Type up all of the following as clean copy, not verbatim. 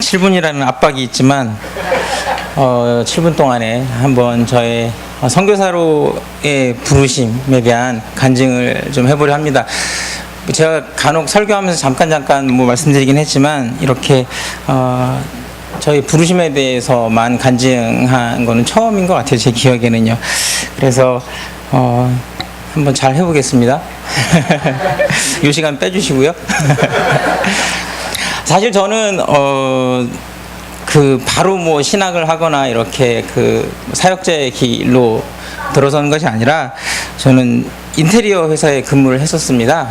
7분이라는 압박이 있지만 7분 동안에 한번 저의 선교사로의 부르심에 대한 간증을 좀 해보려 합니다. 제가 간혹 설교하면서 잠깐 뭐 말씀드리긴 했지만 이렇게 저희 부르심에 대해서만 간증한 거는 처음인 것 같아요. 제 기억에는요. 그래서 한번 잘 해보겠습니다. 이 시간 빼주시고요. 사실 저는 바로 뭐 신학을 하거나 이렇게 사역자의 길로 들어서는 것이 아니라 저는 인테리어 회사에 근무를 했었습니다.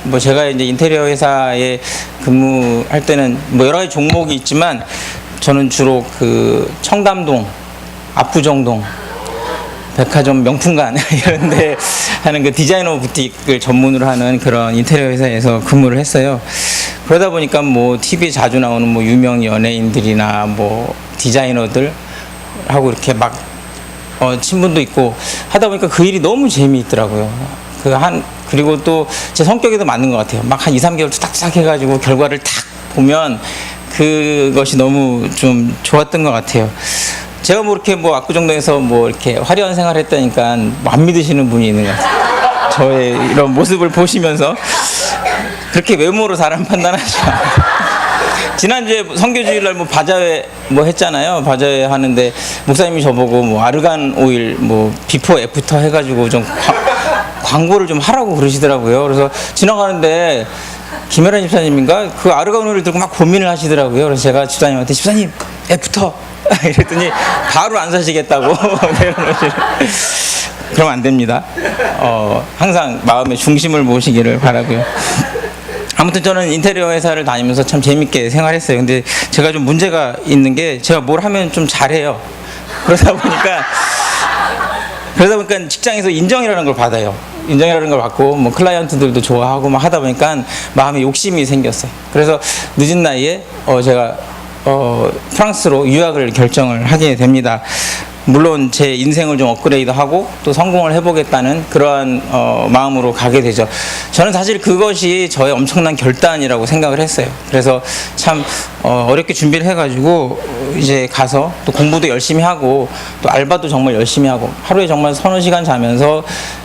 뭐 제가 이제 인테리어 회사에 근무할 때는 뭐 여러 가지 종목이 있지만 저는 주로 청담동, 압구정동, 백화점 명품관 이런데 하는 디자이너 부틱을 전문으로 하는 그런 인테리어 회사에서 근무를 했어요. 그러다 보니까 뭐 TV에 자주 나오는 뭐 유명 연예인들이나 뭐 디자이너들 하고 이렇게 막 친분도 있고 하다 보니까 그 일이 너무 재미있더라고요. 그리고 또 제 성격에도 맞는 것 같아요. 막 한 2, 3개월 탁탁 해가지고 결과를 탁 보면 그것이 너무 좀 좋았던 것 같아요. 제가 뭐 이렇게 뭐 압구정동에서 뭐 이렇게 화려한 생활을 했다니까 뭐 안 믿으시는 분이 있는 것 같아요. 저의 이런 모습을 보시면서 그렇게 외모로 사람 판단하죠. 지난주에 선교주일날 뭐 바자회 뭐 했잖아요. 바자회 하는데 목사님이 저보고 뭐 아르간 오일 뭐 비포 애프터 해가지고 좀 광고를 좀 하라고 그러시더라고요. 그래서 지나가는데 김혜란 집사님인가 그 아르간 오일을 들고 막 고민을 하시더라고요. 그래서 제가 집사님한테 집사님 애프터 이랬더니 바로 안 사시겠다고 그러면 안 됩니다. 항상 마음의 중심을 모시기를 바라고요. 아무튼 저는 인테리어 회사를 다니면서 참 재밌게 생활했어요. 근데 제가 좀 문제가 있는 게 제가 뭘 하면 좀 잘해요. 그러다 보니까 직장에서 인정이라는 걸 받아요. 인정이라는 걸 받고 뭐 클라이언트들도 좋아하고 막 하다 보니까 마음에 욕심이 생겼어요. 그래서 늦은 나이에 제가 프랑스로 유학을 결정을 하게 됩니다. 물론 제 인생을 좀 업그레이드하고 또 성공을 해보겠다는 그러한 마음으로 가게 되죠. 저는 사실 그것이 저의 엄청난 결단이라고 생각을 했어요. 그래서 참 어렵게 준비를 해가지고 이제 가서 또 공부도 열심히 하고 또 알바도 정말 열심히 하고 하루에 정말 서너 시간 자면서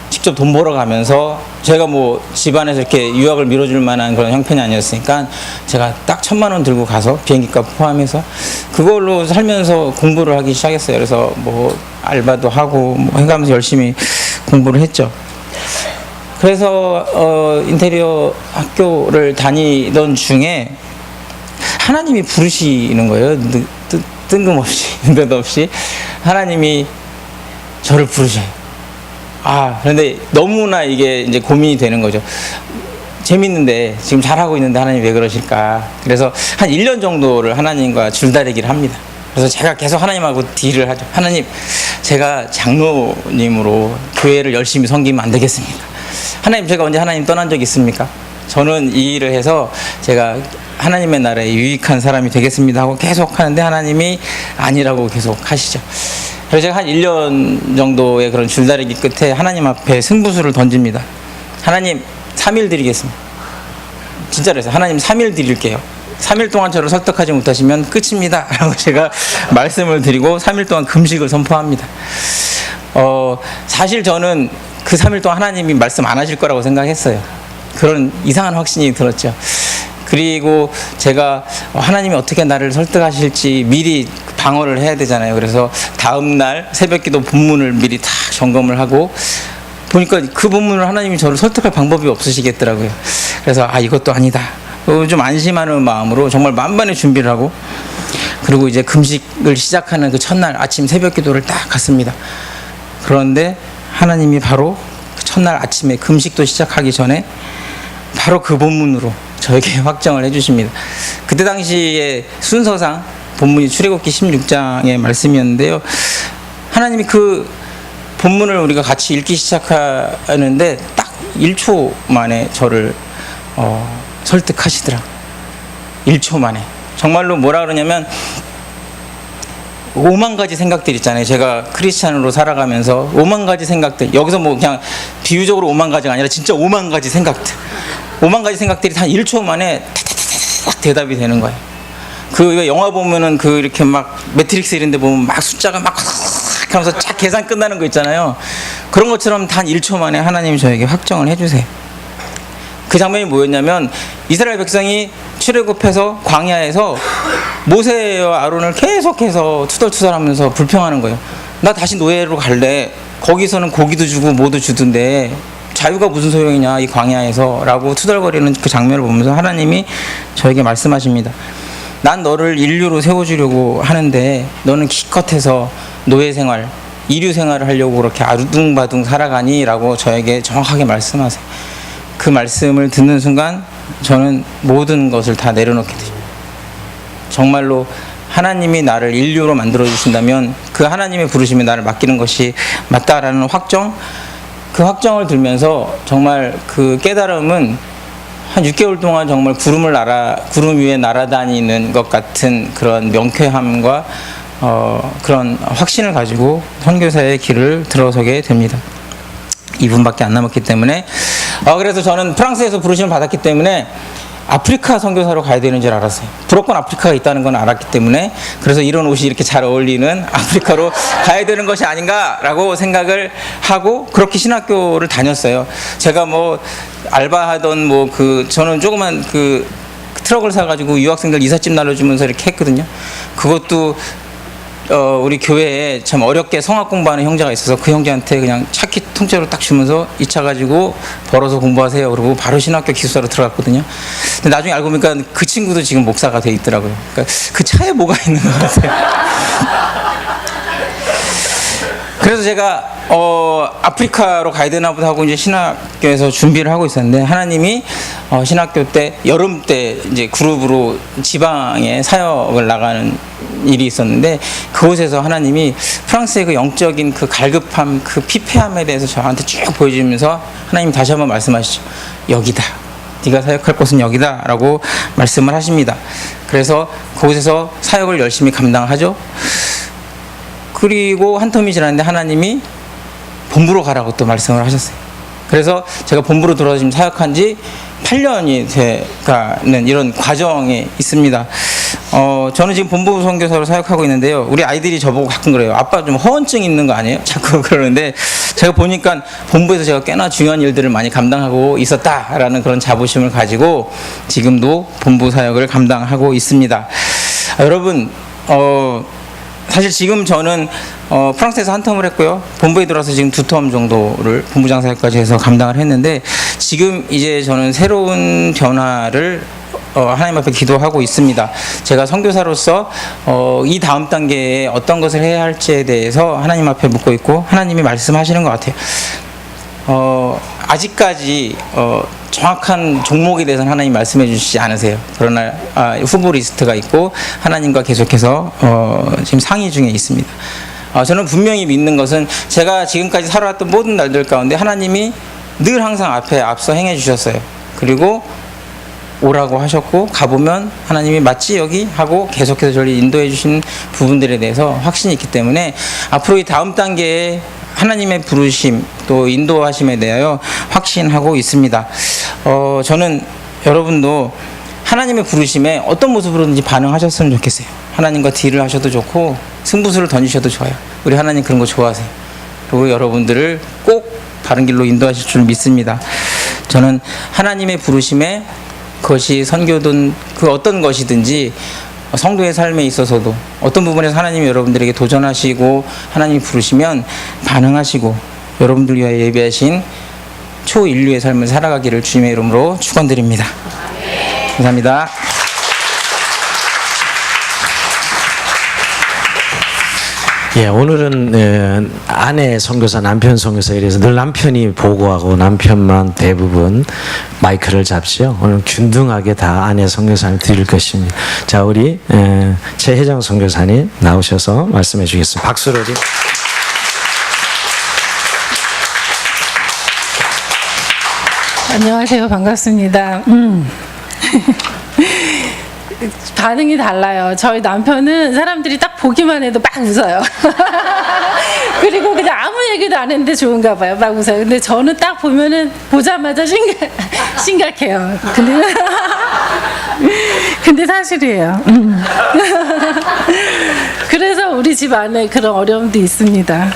직접 돈 벌어가면서 제가 뭐 집안에서 이렇게 유학을 밀어줄 만한 그런 형편이 아니었으니까 제가 딱 1,000만 원 들고 가서 비행기값 포함해서 그걸로 살면서 공부를 하기 시작했어요. 그래서 뭐 알바도 하고 뭐 해가면서 열심히 공부를 했죠. 그래서 인테리어 학교를 다니던 중에 하나님이 부르시는 거예요. 뜬금없이 느닷없이 하나님이 저를 부르셔요. 그런데 너무나 이게 이제 고민이 되는 거죠. 재밌는데 지금 잘하고 있는데 하나님 왜 그러실까. 그래서 한 1년 정도를 하나님과 줄다리기를 합니다. 그래서 제가 계속 하나님하고 딜을 하죠. 하나님, 제가 장로님으로 교회를 열심히 섬기면 안 되겠습니까? 하나님, 제가 언제 하나님 떠난 적 있습니까? 저는 이 일을 해서 제가 하나님의 나라에 유익한 사람이 되겠습니다 하고 계속 하는데 하나님이 아니라고 계속 하시죠. 그래서 제가 한 1년 정도의 그런 줄다리기 끝에 하나님 앞에 승부수를 던집니다. 하나님 3일 드리겠습니다. 진짜로 해서 하나님 3일 드릴게요. 3일 동안 저를 설득하지 못하시면 끝입니다 라고 제가 말씀을 드리고 3일 동안 금식을 선포합니다. 사실 저는 그 3일 동안 하나님이 말씀 안 하실 거라고 생각했어요. 그런 이상한 확신이 들었죠. 그리고 제가 하나님이 어떻게 나를 설득하실지 미리 방어를 해야 되잖아요. 그래서 다음날 새벽기도 본문을 미리 다 점검을 하고 보니까 그 본문을 하나님이 저를 설득할 방법이 없으시겠더라고요. 그래서 이것도 아니다. 좀 안심하는 마음으로 정말 만반의 준비를 하고 그리고 이제 금식을 시작하는 그 첫날 아침 새벽기도를 딱 갔습니다. 그런데 하나님이 바로 그 첫날 아침에 금식도 시작하기 전에 바로 그 본문으로 저에게 확정을 해주십니다. 그때 당시에 순서상 본문이 출애굽기 16장의 말씀이었는데요. 하나님이 그 본문을 우리가 같이 읽기 시작하는데 딱 1초 만에 저를 설득하시더라. 1초 만에. 정말로 뭐라 그러냐면 5만 가지 생각들 있잖아요. 제가 크리스찬으로 살아가면서 5만 가지 생각들, 여기서 뭐 그냥 비유적으로 5만 가지가 아니라 진짜 5만 가지 생각들, 5만 가지 생각들이 한 1초 만에 탁탁탁탁 대답이 되는 거예요. 그 왜 영화 보면은 그 이렇게 막 매트릭스 이런 데 보면 막 숫자가 막 하면서 쫙 계산 끝나는 거 있잖아요. 그런 것처럼 단 1초 만에 하나님이 저에게 확정을 해주세요. 그 장면이 뭐였냐면 이스라엘 백성이 출애굽해서 광야에서 모세와 아론을 계속해서 투덜투덜하면서 불평하는 거예요. 나 다시 노예로 갈래. 거기서는 고기도 주고 뭐도 주던데 자유가 무슨 소용이냐 이 광야에서 라고 투덜거리는 그 장면을 보면서 하나님이 저에게 말씀하십니다. 난 너를 인류로 세워주려고 하는데 너는 기껏해서 노예 생활, 이류 생활을 하려고 그렇게 아둥바둥 살아가니? 라고 저에게 정확하게 말씀하세요. 그 말씀을 듣는 순간 저는 모든 것을 다 내려놓게 됩니다. 정말로 하나님이 나를 인류로 만들어 주신다면 그 하나님의 부르심에 나를 맡기는 것이 맞다라는 확정, 그 확정을 들면서 정말 그 깨달음은 한 6개월 동안 정말 구름 위에 날아다니는 것 같은 그런 명쾌함과 그런 확신을 가지고 선교사의 길을 들어서게 됩니다. 2분밖에 안 남았기 때문에 그래서 저는 프랑스에서 부르심을 받았기 때문에 아프리카 선교사로 가야 되는 줄 알았어요. 무조건 아프리카가 있다는 건 알았기 때문에 그래서 이런 옷이 이렇게 잘 어울리는 아프리카로 가야 되는 것이 아닌가라고 생각을 하고 그렇게 신학교를 다녔어요. 제가 뭐 알바하던 뭐 저는 조그만 그 트럭을 사가지고 유학생들 이삿짐 나눠주면서 이렇게 했거든요. 그것도 우리 교회에 참 어렵게 성악 공부하는 형제가 있어서 그 형제한테 그냥 차키 통째로 딱 주면서 이 차 가지고 벌어서 공부하세요. 그러고 바로 신학교 기숙사로 들어갔거든요. 근데 나중에 알고 보니까 그 친구도 지금 목사가 돼 있더라고요. 그러니까 그 차에 뭐가 있는 것 같아요. 그래서 제가 아프리카로 가야 되나 보다 하고 이제 신학교에서 준비를 하고 있었는데 하나님이 신학교 때 여름 때 이제 그룹으로 지방에 사역을 나가는 일이 있었는데 그곳에서 하나님이 프랑스의 그 영적인 그 갈급함, 그 피폐함에 대해서 저한테 쭉 보여주면서 하나님 다시 한번 말씀하시죠. 여기다. 네가 사역할 곳은 여기다 라고 말씀을 하십니다. 그래서 그곳에서 사역을 열심히 감당하죠. 그리고 한 텀이 지났는데 하나님이 본부로 가라고 또 말씀을 하셨어요. 그래서 제가 본부로 들어와서 지금 사역한 지 8년이 돼가는 이런 과정에 있습니다. 저는 지금 본부 선교사로 사역하고 있는데요. 우리 아이들이 저보고 가끔 그래요. 아빠 좀 허언증 있는 거 아니에요? 자꾸 그러는데 제가 보니까 본부에서 제가 꽤나 중요한 일들을 많이 감당하고 있었다라는 그런 자부심을 가지고 지금도 본부 사역을 감당하고 있습니다. 여러분, 사실 지금 저는 프랑스에서 한 텀을 했고요. 본부에 들어와서 지금 2텀 정도를 본부장 사역까지 해서 감당을 했는데 지금 이제 저는 새로운 변화를 하나님 앞에 기도하고 있습니다. 제가 선교사로서 이 다음 단계에 어떤 것을 해야 할지에 대해서 하나님 앞에 묻고 있고 하나님이 말씀하시는 것 같아요. 아직까지 정확한 종목에 대해서는 하나님 말씀해 주시지 않으세요. 그러나 후보 리스트가 있고 하나님과 계속해서 지금 상의 중에 있습니다. 저는 분명히 믿는 것은 제가 지금까지 살아왔던 모든 날들 가운데 하나님이 늘 항상 앞서 행해 주셨어요. 그리고 오라고 하셨고 가보면 하나님이 맞지 여기 하고 계속해서 저를 인도해 주신 부분들에 대해서 확신이 있기 때문에 앞으로 이 다음 단계에 하나님의 부르심 또 인도하심에 대하여 확신하고 있습니다. 저는 여러분도 하나님의 부르심에 어떤 모습으로든지 반응하셨으면 좋겠어요. 하나님과 딜을 하셔도 좋고 승부수를 던지셔도 좋아요. 우리 하나님 그런 거 좋아하세요. 그리고 여러분들을 꼭 바른 길로 인도하실 줄 믿습니다. 저는 하나님의 부르심에 그것이 선교든 그 어떤 것이든지 성도의 삶에 있어서도 어떤 부분에서 하나님이 여러분들에게 도전하시고 하나님이 부르시면 반응하시고 여러분들 위하여 예비하신 초인류의 삶을 살아가기를 주님의 이름으로 축원드립니다. 감사합니다. 예, 오늘은 아내 선교사, 남편 선교사에 대해서 늘 남편이 보고하고 남편만 대부분 마이크를 잡죠. 오늘 균등하게 다 아내 선교사를 드릴 것입니다. 자, 우리 최혜정 선교사님 나오셔서 말씀해 주겠습니다. 박수로 좀. 안녕하세요. 반갑습니다. 반응이 달라요. 저희 남편은 사람들이 딱 보기만 해도 막 웃어요. 그리고 그냥 아무 얘기도 안 했는데 좋은가 봐요. 막 웃어요. 근데 저는 딱 보면은 보자마자 심각해요. 근데 근데 사실이에요. 그래서 우리 집 안에 그런 어려움도 있습니다.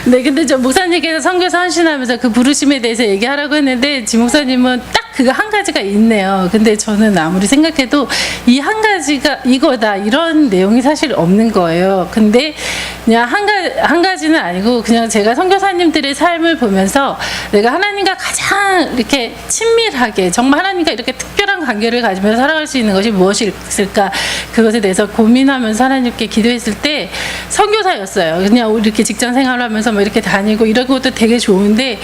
네, 근데 저 목사님께서 선교사 헌신하면서 그 부르심에 대해서 얘기하라고 했는데 지 목사님은 딱 그거 한 가지가 있네요. 근데 저는 아무리 생각해도 이 한 가지가 이거다 이런 내용이 사실 없는 거예요. 근데 그냥 한 가지는 아니고 그냥 제가 선교사님들의 삶을 보면서 내가 하나님과 가장 이렇게 친밀하게 정말 하나님과 이렇게 특별한 관계를 가지면서 살아갈 수 있는 것이 무엇이 있을까 그것에 대해서 고민하면서 하나님께 기도했을 때 선교사였어요. 그냥 이렇게 직장 생활하면서 뭐 이렇게 다니고 이런 것도 되게 좋은데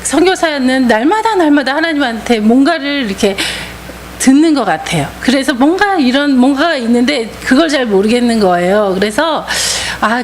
선교사는 날마다 하나님한테 뭔가를 이렇게 듣는 것 같아요. 그래서 뭔가가 있는데 그걸 잘 모르겠는 거예요. 그래서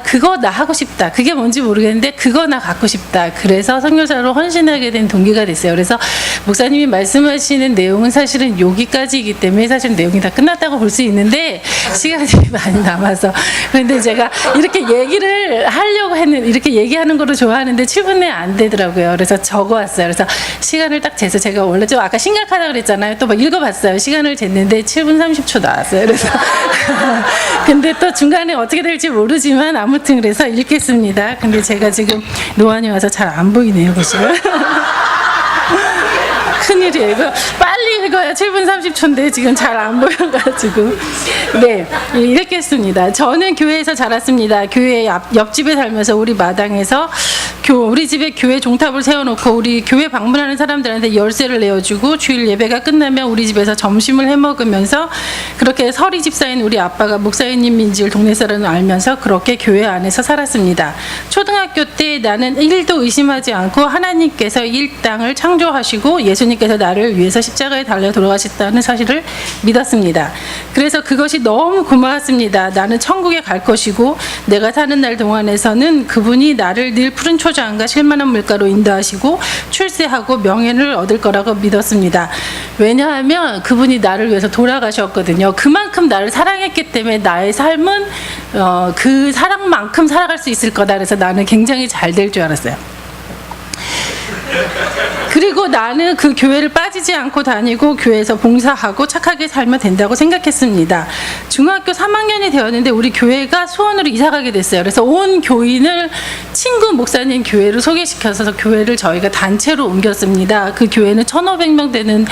그거 나 하고 싶다. 그게 뭔지 모르겠는데 그거 나 갖고 싶다. 그래서 선교사로 헌신하게 된 동기가 됐어요. 그래서 목사님이 말씀하시는 내용은 사실은 여기까지이기 때문에 사실 내용이 다 끝났다고 볼 수 있는데 시간이 많이 남아서 그런데 제가 이렇게 얘기를 하려고 했는데 이렇게 얘기하는 거를 좋아하는데 7분 내에 안 되더라고요. 그래서 적어왔어요. 그래서 시간을 딱 재서 제가 원래 좀 아까 심각하다고 그랬잖아요. 또 막 읽어봤어요. 시간을 쟀는데 7분 30초 나왔어요. 그래서 근데 또 중간에 어떻게 될지 모르지만 아무튼 그래서 읽겠습니다. 근데 제가 지금 노안이 와서 잘 안 보이네요. 보시면. 큰일이에요. 이거 빨리 읽어야 7분 30초인데 지금 잘 안 보여가지고. 네, 읽겠습니다. 저는 교회에서 자랐습니다. 교회 옆집에 살면서 우리 마당에서 우리 집에 교회 종탑을 세워놓고 우리 교회 방문하는 사람들한테 열쇠를 내어주고 주일 예배가 끝나면 우리 집에서 점심을 해먹으면서 그렇게 서리 집사인 우리 아빠가 목사님인 줄 동네 사람은 알면서 그렇게 교회 안에서 살았습니다. 초등학교 때 나는 1도 의심하지 않고 하나님께서 이 땅을 창조하시고 예수님께서 나를 위해서 십자가에 달려 돌아가셨다는 사실을 믿었습니다. 그래서 그것이 너무 고마웠습니다. 나는 천국에 갈 것이고 내가 사는 날 동안에서는 그분이 나를 늘 푸른 초장과 실만한 물가로 인도하시고 출세하고 명예를 얻을 거라고 믿었습니다. 왜냐하면 그분이 나를 위해서 돌아가셨거든요. 그만큼 나를 사랑했기 때문에 나의 삶은 그 사랑만큼 살아갈 수 있을 거다. 그래서 나는 굉장히 잘 될 줄 알았어요. 그리고 나는 그 교회를 빠지지 않고 다니고 교회에서 봉사하고 착하게 살면 된다고 생각했습니다. 중학교 3학년이 되었는데 우리 교회가 수원으로 이사가게 됐어요. 그래서 온 교인을 친구 목사님 교회로 소개시켜서 교회를 저희가 단체로 옮겼습니다. 그 교회는 1,500명 되는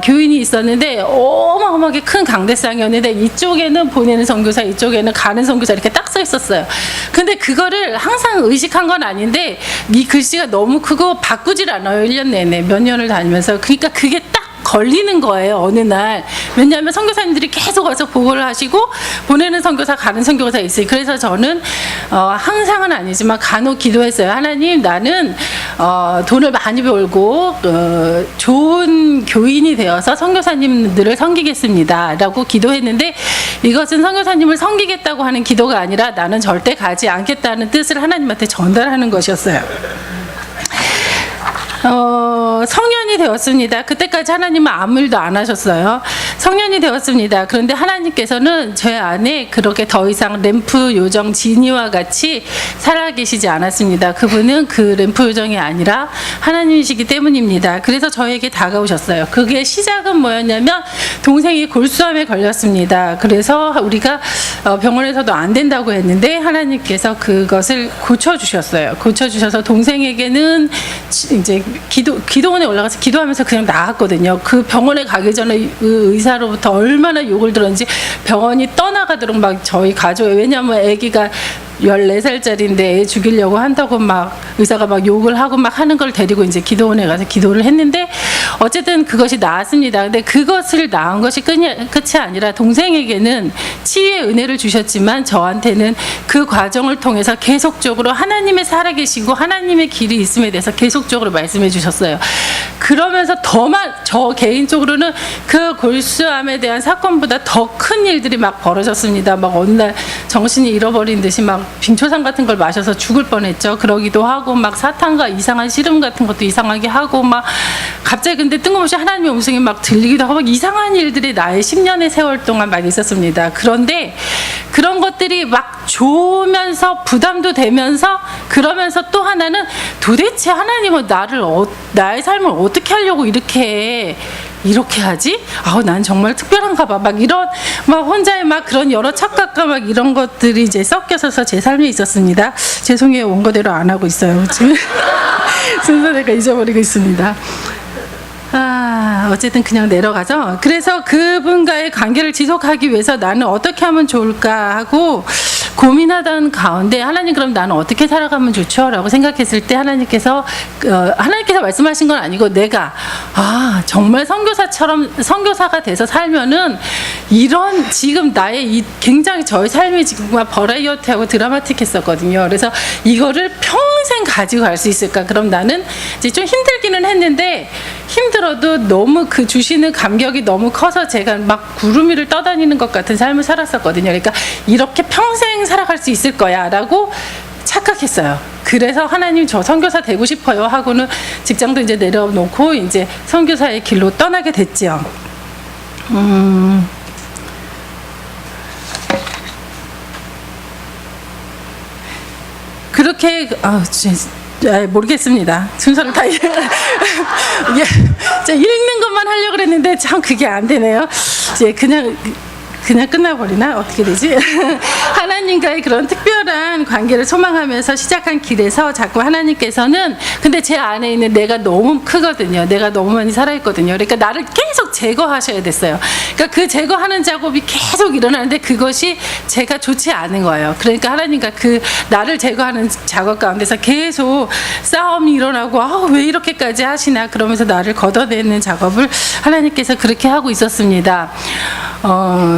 교인이 있었는데 어마어마하게 큰 강대상이었는데 이쪽에는 보내는 선교사, 이쪽에는 가는 선교사 이렇게 딱 써 있었어요. 근데 그거를 항상 의식한 건 아닌데 이 글씨가 너무 크고 바꾸질 않아요. 1년 내내 몇 년을 다니면서. 그러니까 그게 딱 걸리는 거예요. 어느 날. 왜냐하면 선교사님들이 계속 와서 보고를 하시고 보내는 선교사 가는 선교사 있어요. 그래서 저는 항상은 아니지만 간혹 기도했어요. 하나님, 나는 돈을 많이 벌고 좋은 교인이 되어서 선교사님들을 섬기겠습니다 라고 기도했는데 이것은 선교사님을 섬기겠다고 하는 기도가 아니라 나는 절대 가지 않겠다는 뜻을 하나님한테 전달하는 것이었어요. 성년이 되었습니다. 그때까지 하나님은 아무 일도 안 하셨어요. 성년이 되었습니다. 그런데 하나님께서는 제 안에 그렇게 더 이상 램프 요정 지니와 같이 살아계시지 않았습니다. 그분은 그 램프 요정이 아니라 하나님이시기 때문입니다. 그래서 저에게 다가오셨어요. 그게 시작은 뭐였냐면 동생이 골수암에 걸렸습니다. 그래서 우리가 병원에서도 안 된다고 했는데 하나님께서 그것을 고쳐주셨어요. 고쳐주셔서 동생에게는 이제 기도원에 올라가서 기도하면서 그냥 나왔거든요. 그 병원에 가기 전에 그 의사로부터 얼마나 욕을 들었는지 병원이 떠나가도록 막 저희 가족에 왜냐하면 아기가 14살짜리인데 애 죽이려고 한다고 막 의사가 막 욕을 하고 막 하는 걸 데리고 이제 기도원에 가서 기도를 했는데 어쨌든 그것이 나았습니다. 근데 그것을 낳은 것이 끝이 아니라 동생에게는 치유의 은혜를 주셨지만 저한테는 그 과정을 통해서 계속적으로 하나님의 살아계시고 하나님의 길이 있음에 대해서 계속적으로 말씀해 주셨어요. 그러면서 저 개인적으로는 그 골수암에 대한 사건보다 더 큰 일들이 막 벌어졌습니다. 막 어느 날 정신이 잃어버린 듯이 막 빙초산 같은 걸 마셔서 죽을 뻔했죠. 그러기도 하고 막 사탄과 이상한 씨름 같은 것도 이상하게 하고 막 갑자기 근데 뜬금없이 하나님의 음성이 막 들리기도 하고 막 이상한 일들이 나의 10년의 세월 동안 막 있었습니다. 그런데 그런 것들이 막 좋으면서 부담도 되면서 그러면서 또 하나는 도대체 하나님은 나의 삶을 어떻게 하려고 이렇게 이렇게 하지? 난 정말 특별한가 봐. 막 이런 막 혼자의 막 그런 여러 착각과 막 이런 것들이 이제 섞여서 제 삶에 있었습니다. 죄송해요. 원고대로 안 하고 있어요. 지금 순서대로 잊어버리고 있습니다. 어쨌든 그냥 내려가죠. 그래서 그분과의 관계를 지속하기 위해서 나는 어떻게 하면 좋을까 하고 고민하던 가운데 하나님 그럼 나는 어떻게 살아가면 좋죠? 라고 생각했을 때 하나님께서 말씀하신 건 아니고 내가 정말 선교사가 돼서 살면은 이런 지금 나의 이 굉장히 저의 삶이 지금 버라이어티하고 드라마틱했었거든요. 그래서 이거를 평생 가지고 갈 수 있을까? 그럼 나는 이제 좀 힘들기는 했는데 힘들어도 너무 그 주시는 감격이 너무 커서 제가 막 구름 위를 떠다니는 것 같은 삶을 살았었거든요. 그러니까 이렇게 평생 살아갈 수 있을 거야 라고 착각했어요. 그래서 하나님 저 선교사 되고 싶어요 하고는 직장도 이제 내려놓고 이제 선교사의 길로 떠나게 됐지요. 그렇게 모르겠습니다. 순서를 다 읽는 것만 하려고 그랬는데 참 그게 안 되네요. 이제 그냥 끝나버리나? 어떻게 되지? 하나님과의 그런 특별한 관계를 소망하면서 시작한 길에서 자꾸 하나님께서는 근데 제 안에 있는 내가 너무 크거든요. 내가 너무 많이 살아있거든요. 그러니까 나를 계속 제거하셔야 됐어요. 그러니까 그 제거하는 작업이 계속 일어나는데 그것이 제가 좋지 않은 거예요. 그러니까 하나님과 그 나를 제거하는 작업 가운데서 계속 싸움이 일어나고 왜 이렇게까지 하시나 그러면서 나를 걷어내는 작업을 하나님께서 그렇게 하고 있었습니다.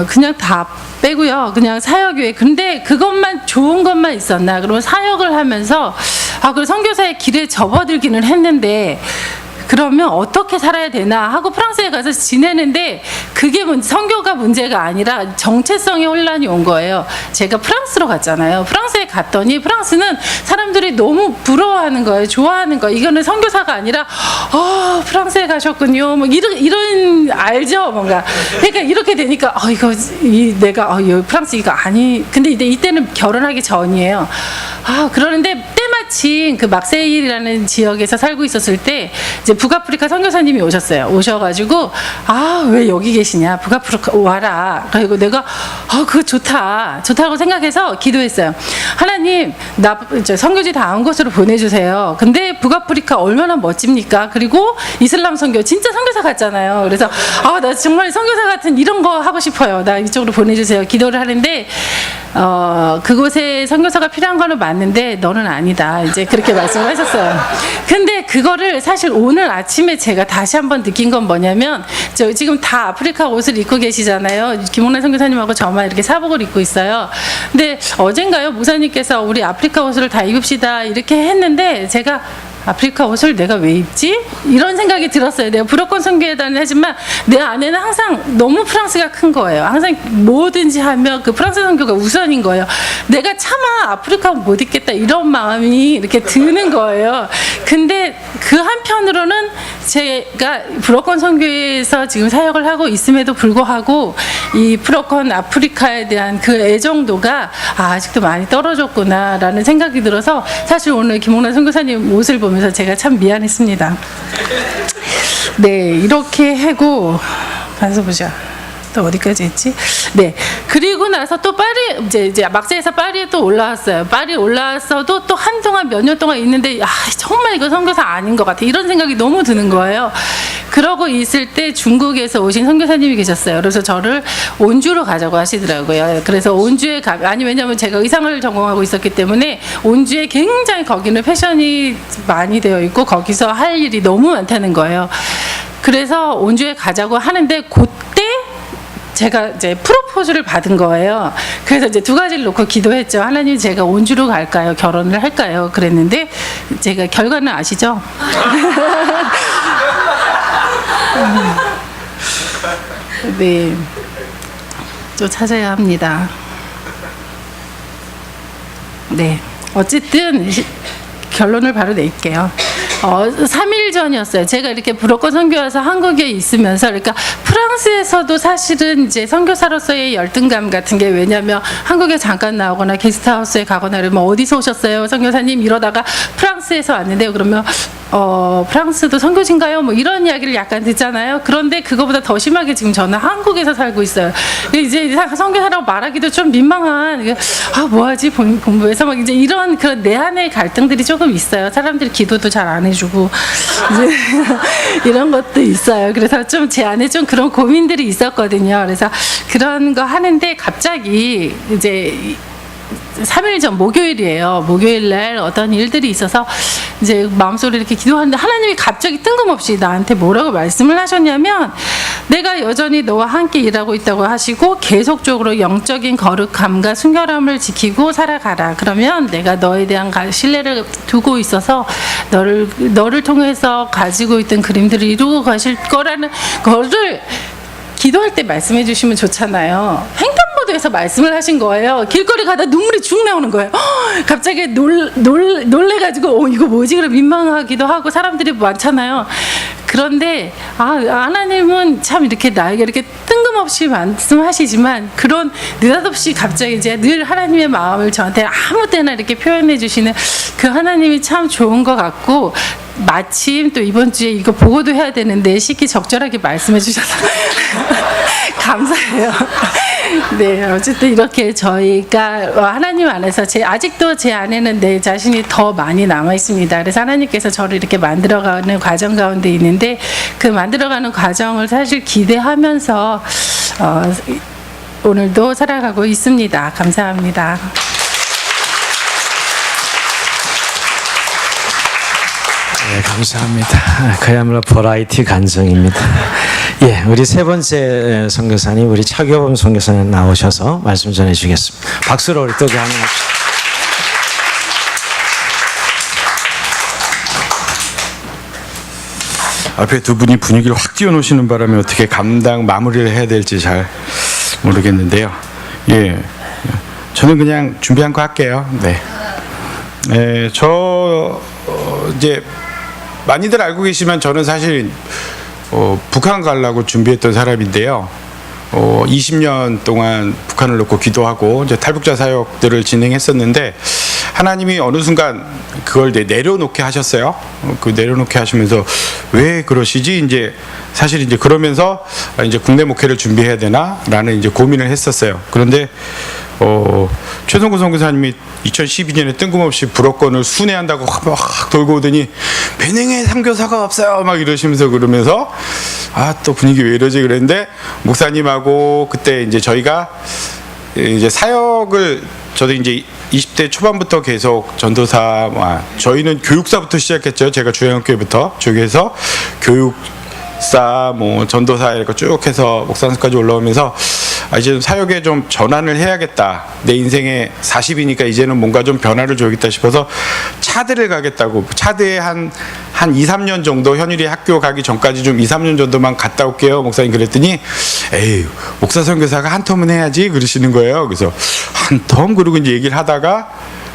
그냥 다 빼고요. 그냥 사역교회. 근데 그것만 좋은 것만 있었나? 그러면 사역을 하면서 그리고 선교사의 길에 접어들기는 했는데 그러면 어떻게 살아야 되나 하고 프랑스에 가서 지내는데 그게 선교가 문제가 아니라 정체성의 혼란이 온 거예요. 제가 프랑스로 갔잖아요. 프랑스에 갔더니 프랑스는 사람들이 너무 부러워하는 거예요. 좋아하는 거예요. 이거는 선교사가 아니라 프랑스에 가셨군요. 뭐 이런 알죠, 뭔가. 그러니까 이렇게 되니까 내가 프랑스 이거 아니. 근데 이때는 결혼하기 전이에요. 그러는데 때마침 그 막세일이라는 지역에서 살고 있었을 때 이제 북아프리카 선교사님이 오셔가지고 왜 여기 계시냐, 북아프리카 와라. 그리고 내가 그거 좋다고 생각해서 기도했어요. 하나님 나 선교지 다음 곳으로 보내주세요. 근데 북아프리카 얼마나 멋집니까? 그리고 이슬람 선교 진짜 선교사 같잖아요. 그래서 나 정말 선교사 같은 이런 거 하고 싶어요. 나 이쪽으로 보내주세요. 기도를 하는데 그곳에 선교사가 필요한 거는 맞는데 너는 아니다. 이제 그렇게 말씀을 하셨어요. 근데 그거를 사실 오늘 아침에 제가 다시 한번 느낀 건 뭐냐면 지금 다 아프리카 옷을 입고 계시잖아요. 김홍란 선교사님하고 저만 이렇게 사복을 입고 있어요. 근데 어젠가요 목사님께서 우리 아프리카 옷을 다 입읍시다 이렇게 했는데 제가 아프리카 옷을 내가 왜 입지? 이런 생각이 들었어요. 내가 불어권 선교회단을 하지만 내 안에는 항상 너무 프랑스가 큰 거예요. 항상 뭐든지 하면 그 프랑스 선교가 우선인 거예요. 내가 차마 아프리카 못 입겠다 이런 마음이 이렇게 드는 거예요. 근데 그 한편으로는 제가 불어권 선교회에서 지금 사역을 하고 있음에도 불구하고 이 불어권 아프리카에 대한 그 애정도가 아직도 많이 떨어졌구나라는 생각이 들어서 사실 오늘 김홍란 선교사님 옷을 보면서 제가 참 미안했습니다. 네, 이렇게 하고 가서 보자. 또 어디까지 했지? 네. 그리고 나서 또 파리 이제 막세에서 파리에 또 올라왔어요. 파리 올라왔어도 또 한동안 몇 년 동안 있는데 정말 이거 선교사 아닌 것 같아. 이런 생각이 너무 드는 거예요. 그러고 있을 때 중국에서 오신 선교사님이 계셨어요. 그래서 저를 온주로 가자고 하시더라고요. 그래서 온주에 왜냐면 제가 의상을 전공하고 있었기 때문에 온주에 굉장히 거기는 패션이 많이 되어 있고 거기서 할 일이 너무 많다는 거예요. 그래서 온주에 가자고 하는데 그때 제가 이제 프로포즈를 받은 거예요. 그래서 이제 두 가지를 놓고 기도했죠. 하나님 제가 온주로 갈까요? 결혼을 할까요? 그랬는데 제가 결과는 아시죠? 네. 또 찾아야 합니다. 네. 어쨌든 결론을 바로 낼게요. 3일 전이었어요. 제가 이렇게 불어권 선교 와서 한국에 있으면서 그러니까 프랑스에서도 사실은 이제 선교사로서의 열등감 같은 게, 왜냐하면 한국에 잠깐 나오거나 게스트하우스에 가거나 그러면 어디서 오셨어요 선교사님 이러다가 프랑스에서 왔는데요 그러면 프랑스도 선교지인가요? 뭐 이런 이야기를 약간 듣잖아요. 그런데 그거보다 더 심하게 지금 저는 한국에서 살고 있어요. 이제 선교사라고 말하기도 좀 민망한, 뭐하지 공부해서 막 이제 이런 그런 내한의 갈등들이 조금 있어요. 사람들이 기도도 잘 안 해주고 이제 이런 것도 있어요. 그래서 좀 제 안에 좀 그런 고민들이 있었거든요. 그래서 그런 거 하는데 갑자기 이제 3일 전 목요일이에요. 목요일 날 어떤 일들이 있어서 이제 마음속으로 이렇게 기도하는데 하나님이 갑자기 뜬금없이 나한테 뭐라고 말씀을 하셨냐면, 내가 여전히 너와 함께 일하고 있다고 하시고 계속적으로 영적인 거룩함과 순결함을 지키고 살아가라. 그러면 내가 너에 대한 신뢰를 두고 있어서 너를 통해서 가지고 있던 그림들을 이루고 가실 거라는 거를 기도할 때 말씀해 주시면 좋잖아요. 횡단보도에서 말씀을 하신 거예요. 길거리 가다 눈물이 쭉 나오는 거예요. 갑자기 놀래가지고 이거 뭐지? 그래 민망하기도 하고 사람들이 많잖아요. 그런데 하나님은 참 이렇게 나에게 이렇게 뜬금없이 말씀하시지만 그런 느닷없이 갑자기 이제 늘 하나님의 마음을 저한테 아무 때나 이렇게 표현해 주시는 그 하나님이 참 좋은 것 같고, 마침 또 이번 주에 이거 보고도 해야 되는데 시기 적절하게 말씀해 주셔서 감사해요. 네, 어쨌든 이렇게 저희가 하나님 안에서 아직도 제 안에는 내 자신이 더 많이 남아 있습니다. 그래서 하나님께서 저를 이렇게 만들어가는 과정 가운데 있는데, 그 만들어가는 과정을 사실 기대하면서 오늘도 살아가고 있습니다. 감사합니다. 네, 감사합니다. 그야말로 버라이티 간증입니다. 예, 우리 세 번째 선교사님, 우리 차교범 선교사님 나오셔서 말씀 전해주겠습니다. 박수로 우리 또 환영합시다. 앞에 두 분이 분위기를 확 띄워놓으시는 바람에 어떻게 마무리를 해야 될지 잘 모르겠는데요. 예, 저는 그냥 준비한 거 할게요. 네, 이제 많이들 알고 계시지만 저는 사실 북한 가려고 준비했던 사람인데요. 20년 동안 북한을 놓고 기도하고 이제 탈북자 사역들을 진행했었는데, 하나님이 어느 순간 그걸 내려놓게 하셨어요. 그 내려놓게 하시면서 왜 그러시지? 이제 사실 이제 그러면서 이제 국내 목회를 준비해야 되나라는 이제 고민을 했었어요. 그런데 최성구 선교사님이 2012년에 뜬금없이 불어권을 순회한다고 확 돌고 오더니 베냉에 선교사가 없어요 막 이러시면서 그러면서 또 분위기 왜 이러지 그랬는데, 목사님하고 그때 이제 저희가 이제 사역을 저도 이제 20대 초반부터 계속 전도사, 저희는 교육사부터 시작했죠. 제가 주영교회부터 저기에서 교육사, 전도사 이렇게 쭉 해서 목사님까지 올라오면서 이제 사역에 좀 전환을 해야겠다. 내 인생의 40이니까 이제는 뭔가 좀 변화를 줘야겠다 싶어서 차대를 가겠다고, 차대에 한 2, 3년 정도, 현일이 학교 가기 전까지 좀 2, 3년 정도만 갔다 올게요 목사님. 그랬더니 에이, 목사 선교사가 한 텀은 해야지 그러시는 거예요. 그래서 한 텀 그러고 이제 얘기를 하다가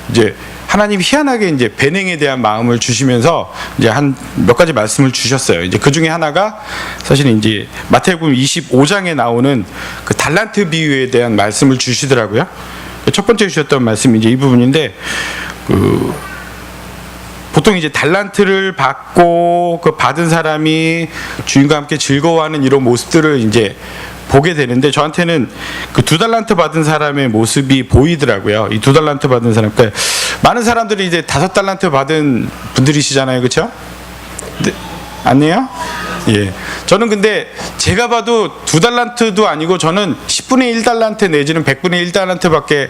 이제 하나님이 희한하게 이제 배냉에 대한 마음을 주시면서 이제 한 몇 가지 말씀을 주셨어요. 이제 그 중에 하나가 사실은 이제 마태복음 25장에 나오는 그 달란트 비유에 대한 말씀을 주시더라고요. 첫 번째 주셨던 말씀이 이제 이 부분인데, 보통 이제 달란트를 받고 그 받은 사람이 주인과 함께 즐거워하는 이런 모습들을 이제 보게 되는데, 저한테는 그 2달란트 받은 사람의 모습이 보이더라고요. 이 2달란트 받은 사람, 그러니까 많은 사람들이 이제 5달란트 받은 분들이시잖아요, 그렇죠? 네, 아니에요? 예. 저는 근데 제가 봐도 2달란트도 아니고 저는 10분의 1달란트 내지는 100분의 1달란트밖에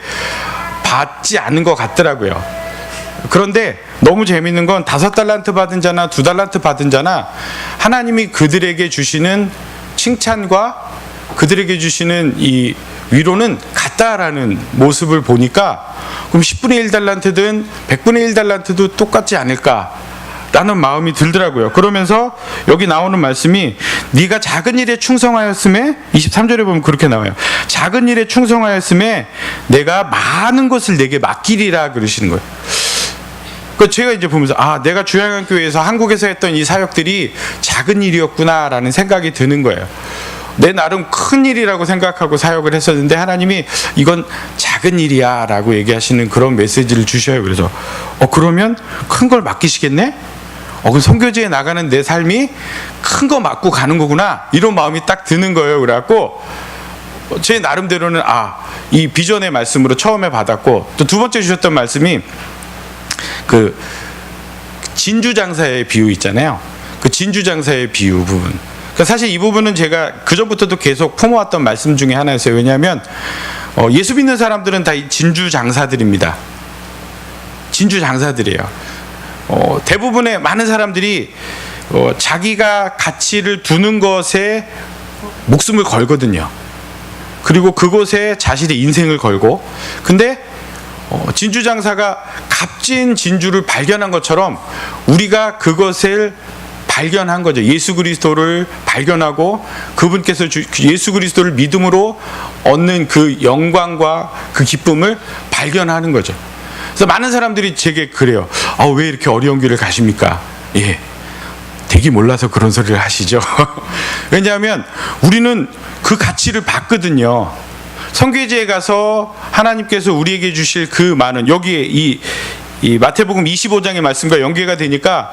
받지 않은 것 같더라고요. 그런데 너무 재밌는 건 5달란트 받은 자나 2달란트 받은 자나 하나님이 그들에게 주시는 칭찬과 그들에게 주시는 이 위로는 같다라는 모습을 보니까, 그럼 10분의 1달란트든 100분의 1달란트도 똑같지 않을까라는 마음이 들더라고요. 그러면서 여기 나오는 말씀이 네가 작은 일에 충성하였음에, 23절에 보면 그렇게 나와요. 작은 일에 충성하였음에 내가 많은 것을 내게 맡기리라 그러시는 거예요. 제가 이제 보면서 내가 주양교회에서 한국에서 했던 이 사역들이 작은 일이었구나라는 생각이 드는 거예요. 내 나름 큰 일이라고 생각하고 사역을 했었는데 하나님이 이건 작은 일이야 라고 얘기하시는 그런 메시지를 주셔요. 그래서 그러면 큰 걸 맡기시겠네? 그 선교지에 나가는 내 삶이 큰 거 맡고 가는 거구나, 이런 마음이 딱 드는 거예요. 그래갖고 제 나름대로는 이 비전의 말씀으로 처음에 받았고, 또 두 번째 주셨던 말씀이 그 진주장사의 비유 있잖아요. 그 진주장사의 비유 부분. 그러니까 사실 이 부분은 제가 그전부터도 계속 품어왔던 말씀 중에 하나였어요. 왜냐하면 예수 믿는 사람들은 다 진주장사들입니다. 진주장사들이에요. 대부분의 많은 사람들이 자기가 가치를 두는 것에 목숨을 걸거든요. 그리고 그곳에 자신의 인생을 걸고, 근데 진주장사가 값진 진주를 발견한 것처럼 우리가 그것을 발견한 거죠. 예수 그리스도를 발견하고 그분께서 예수 그리스도를 믿음으로 얻는 그 영광과 그 기쁨을 발견하는 거죠. 그래서 많은 사람들이 제게 그래요. 왜 이렇게 어려운 길을 가십니까? 예, 되게 몰라서 그런 소리를 하시죠. 왜냐하면 우리는 그 가치를 봤거든요. 성교제에 가서 하나님께서 우리에게 주실 그 많은, 여기에 이 마태복음 25장의 말씀과 연계가 되니까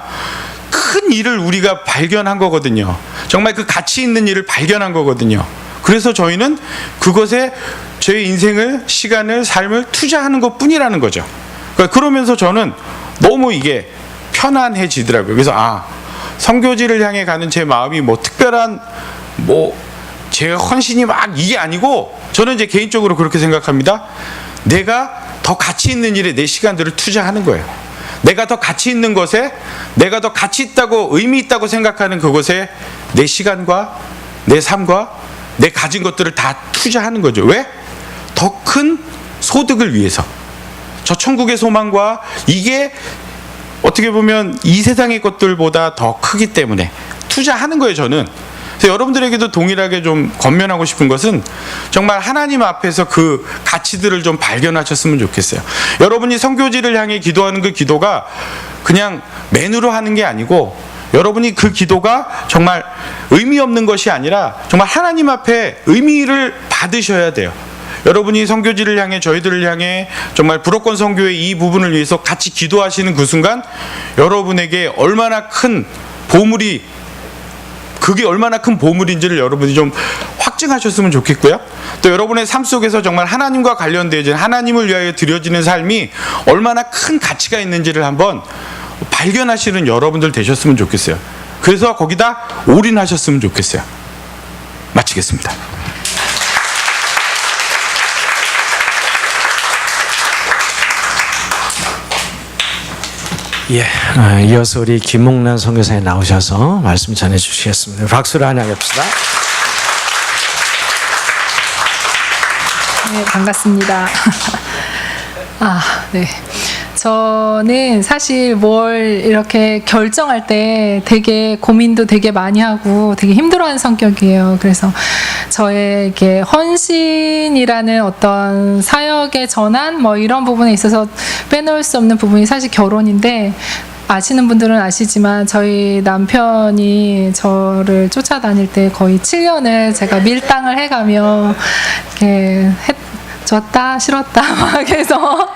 큰 일을 우리가 발견한 거거든요. 정말 그 가치 있는 일을 발견한 거거든요. 그래서 저희는 그것에 저희 인생을, 시간을, 삶을 투자하는 것 뿐이라는 거죠. 그러면서 저는 너무 이게 편안해지더라고요. 그래서 선교지를 향해 가는 제 마음이 특별한 제 헌신이 막 이게 아니고, 저는 이제 개인적으로 그렇게 생각합니다. 내가 더 가치 있는 일에 내 시간들을 투자하는 거예요. 내가 더 가치 있는 것에, 내가 더 가치 있다고, 의미 있다고 생각하는 그것에 내 시간과 내 삶과 내 가진 것들을 다 투자하는 거죠. 왜? 더 큰 소득을 위해서. 저 천국의 소망과 이게 어떻게 보면 이 세상의 것들보다 더 크기 때문에 투자하는 거예요, 저는. 그래서 여러분들에게도 동일하게 좀 권면하고 싶은 것은 정말 하나님 앞에서 그 가치들을 좀 발견하셨으면 좋겠어요. 여러분이 선교지를 향해 기도하는 그 기도가 그냥 맨으로 하는 게 아니고, 여러분이 그 기도가 정말 의미 없는 것이 아니라 정말 하나님 앞에 의미를 받으셔야 돼요. 여러분이 선교지를 향해, 저희들을 향해 정말 불어권 선교의 이 부분을 위해서 같이 기도하시는 그 순간 여러분에게 얼마나 큰 보물이, 그게 얼마나 큰 보물인지를 여러분이 좀 확증하셨으면 좋겠고요. 또 여러분의 삶 속에서 정말 하나님과 관련되어진, 하나님을 위하여 드려지는 삶이 얼마나 큰 가치가 있는지를 한번 발견하시는 여러분들 되셨으면 좋겠어요. 그래서 거기다 올인하셨으면 좋겠어요. 마치겠습니다. 예, 이어서 우리 김목란 선교사님 나오셔서 말씀 전해 주시겠습니다. 박수로 환영합시다. 네, 반갑습니다. 네. 저는 사실 뭘 이렇게 결정할 때 되게 고민도 되게 많이 하고 되게 힘들어하는 성격이에요. 그래서 저의 이렇게 헌신이라는 어떤 사역의 전환 이런 부분에 있어서 빼놓을 수 없는 부분이 사실 결혼인데, 아시는 분들은 아시지만 저희 남편이 저를 쫓아다닐 때 거의 7년을 제가 밀당을 해가며 이렇게 좋았다 싫었다 막 해서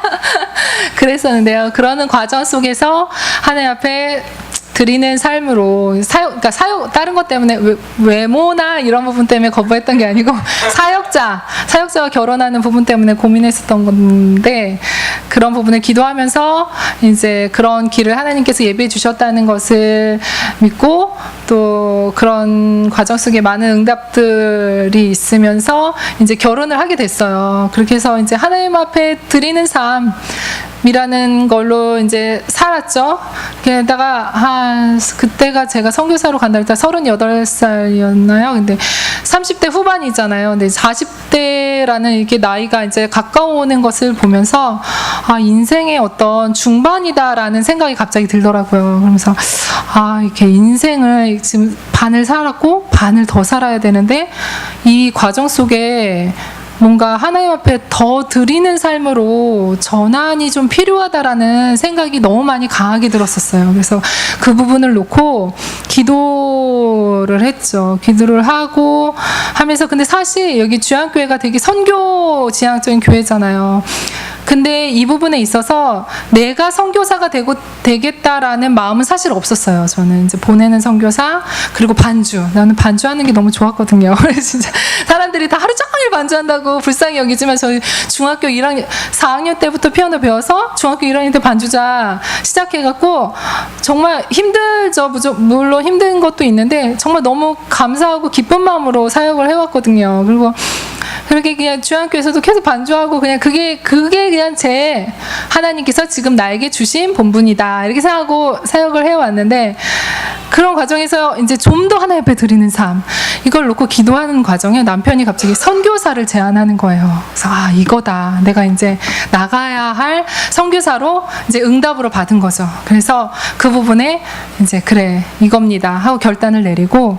그랬었는데요. 그러는 과정 속에서 하나님 앞에 드리는 삶으로 그러니까 다른 것 때문에 외모나 이런 부분 때문에 거부했던 게 아니고 사역자와 결혼하는 부분 때문에 고민했었던 건데, 그런 부분을 기도하면서 이제 그런 길을 하나님께서 예비해 주셨다는 것을 믿고, 또 그런 과정 속에 많은 응답들이 있으면서 이제 결혼을 하게 됐어요. 그렇게 해서 이제 하나님 앞에 드리는 삶이라는 걸로 이제 살았죠. 게다가 그때가 제가 선교사로 간다 할 때 38살이었나요? 근데 30대 후반이잖아요. 근데 40대라는 이게 나이가 이제 가까워오는 것을 보면서 인생의 어떤 중반이다라는 생각이 갑자기 들더라고요. 그러면서 이렇게 인생을 지금 반을 살았고 반을 더 살아야 되는데, 이 과정 속에 뭔가 하나님 앞에 더 드리는 삶으로 전환이 좀 필요하다라는 생각이 너무 많이 강하게 들었었어요. 그래서 그 부분을 놓고 기도를 했죠. 기도를 하고 하면서 근데 사실 여기 주안교회가 되게 선교 지향적인 교회잖아요. 근데 이 부분에 있어서 내가 선교사가 되겠다라는 마음은 사실 없었어요. 저는 이제 보내는 선교사 그리고 반주. 나는 반주하는 게 너무 좋았거든요. 진짜 사람들이 다 하루 종일 반주한다고 불쌍히 여기지만 저희 중학교 1학년 4학년 때부터 피아노 배워서 중학교 1학년 때 반주자 시작해갖고 정말 힘들죠. 물론 힘든 것도 있는데 정말 너무 감사하고 기쁜 마음으로 사역을 해왔거든요. 그리고 그렇게 그냥 주안교에서도 계속 반주하고 그냥 그게 그냥 제 하나님께서 지금 나에게 주신 본분이다 이렇게 생각하고 사역을 해왔는데 그런 과정에서 이제 좀 더 하나님 앞에 드리는 삶 이걸 놓고 기도하는 과정에 남편이 갑자기 선교사를 제안하는 거예요. 그래서 이거다 내가 이제 나가야 할 선교사로 이제 응답으로 받은 거죠. 그래서 그 부분에 이제 그래 이겁니다 하고 결단을 내리고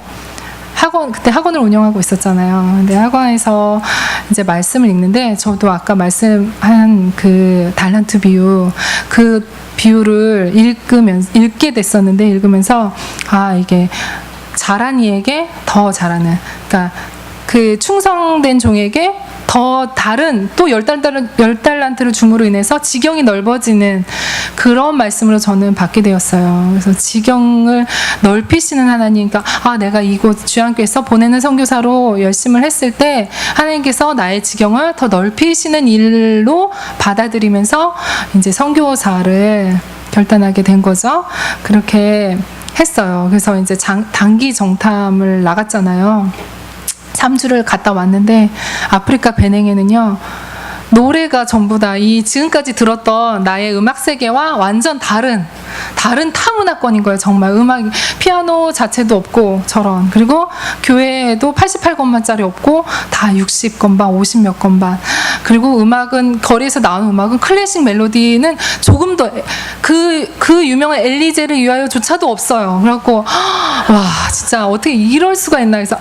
그때 학원을 운영하고 있었잖아요. 근데 학원에서 이제 말씀을 읽는데 저도 아까 말씀한 그 달란트 비유 그 비유를 읽게 됐었는데 읽으면서 이게 잘한 이에게 더 잘하는 그러니까 그 충성된 종에게 더 다른 또 10달란트를 줌으로 인해서 지경이 넓어지는 그런 말씀으로 저는 받게 되었어요. 그래서 지경을 넓히시는 하나님, 그러니까 내가 이곳 주안교에서 보내는 선교사로 열심을 했을 때 하나님께서 나의 지경을 더 넓히시는 일로 받아들이면서 이제 선교사를 결단하게 된 거죠. 그렇게 했어요. 그래서 이제 단기 정탐을 나갔잖아요. 3주를 갔다 왔는데 아프리카 베냉에는요 노래가 전부 다 이 지금까지 들었던 나의 음악 세계와 완전 다른 타문화권인 거예요. 정말 음악 피아노 자체도 없고 저런 그리고 교회에도 88건반짜리 없고 다 60건반 50몇 건반 그리고 음악은 거리에서 나오는 음악은 클래식 멜로디는 조금 더 그 유명한 엘리제를 위하여조차도 없어요. 그래갖고 와 진짜 어떻게 이럴 수가 있나 해서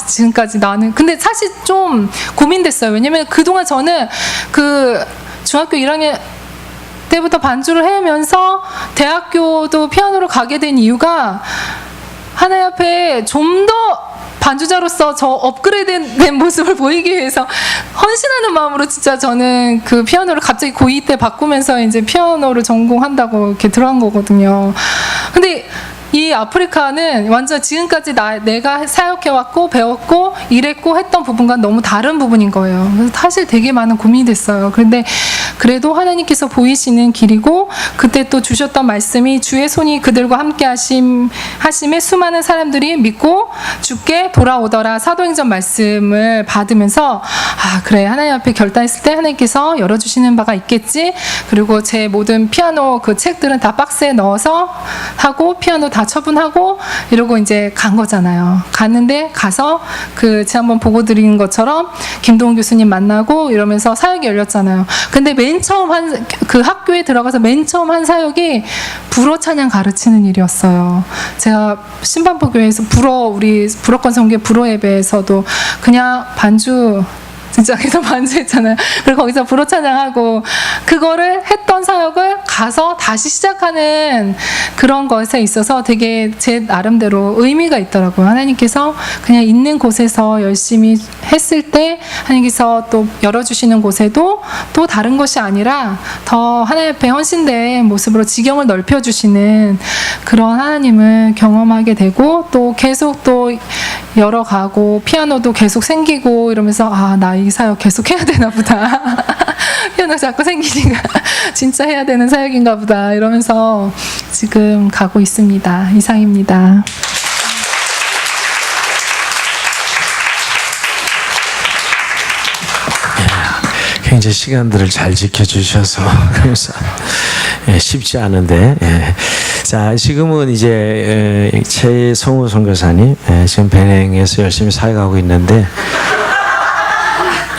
지금까지 나는 근데 사실 좀 고민됐어요. 왜냐면 그동안 저는 그 중학교 1학년 때부터 반주를 해면서 대학교도 피아노를 가게 된 이유가 하나님 앞에 좀 더 반주자로서 저 업그레이드된 모습을 보이기 위해서 헌신하는 마음으로 진짜 저는 그 피아노를 갑자기 고2 때 바꾸면서 이제 피아노를 전공한다고 이렇게 들어간 거거든요. 근데 이 아프리카는 완전 지금까지 내가 사역해왔고 배웠고 일했고 했던 부분과 너무 다른 부분인 거예요. 그래서 사실 되게 많은 고민이 됐어요. 그런데 그래도 하나님께서 보이시는 길이고 그때 또 주셨던 말씀이 주의 손이 그들과 함께 하심에 수많은 사람들이 믿고 주께 돌아오더라 사도행전 말씀을 받으면서 그래 하나님 앞에 결단했을 때 하나님께서 열어주시는 바가 있겠지. 그리고 제 모든 피아노 그 책들은 다 박스에 넣어서 하고 피아노 다 처분하고 이러고 이제 간 거잖아요. 갔는데 가서 그 지난번 보고 드린 것처럼 김동훈 교수님 만나고 이러면서 사역이 열렸잖아요. 근데 맨 처음 그 학교에 들어가서 맨 처음 한 사역이 불어 찬양 가르치는 일이었어요. 제가 신반포교회에서 우리 불어권 성교 불어 예배에서도 그냥 반주 진짜 그래서 반주했잖아요. 그리고 거기서 불어 찬양하고 그거를 했던 사역을 가서 다시 시작하는 그런 것에 있어서 되게 제 나름대로 의미가 있더라고요. 하나님께서 그냥 있는 곳에서 열심히 했을 때 하나님께서 또 열어주시는 곳에도 또 다른 것이 아니라 더 하나님 앞에 헌신된 모습으로 지경을 넓혀주시는 그런 하나님을 경험하게 되고 또 계속 또 열어가고 피아노도 계속 생기고 이러면서 나 이 사역 계속 해야 되나 보다. 피아노 자꾸 생기니까 진짜 해야 되는 사역인가 보다 이러면서 지금 가고 있습니다. 이상입니다. 굉장히 시간들을 잘 지켜주셔서 그래서 쉽지 않은데 자 지금은 이제 최성우 선교사님 지금 베냉에서 열심히 사역하고 있는데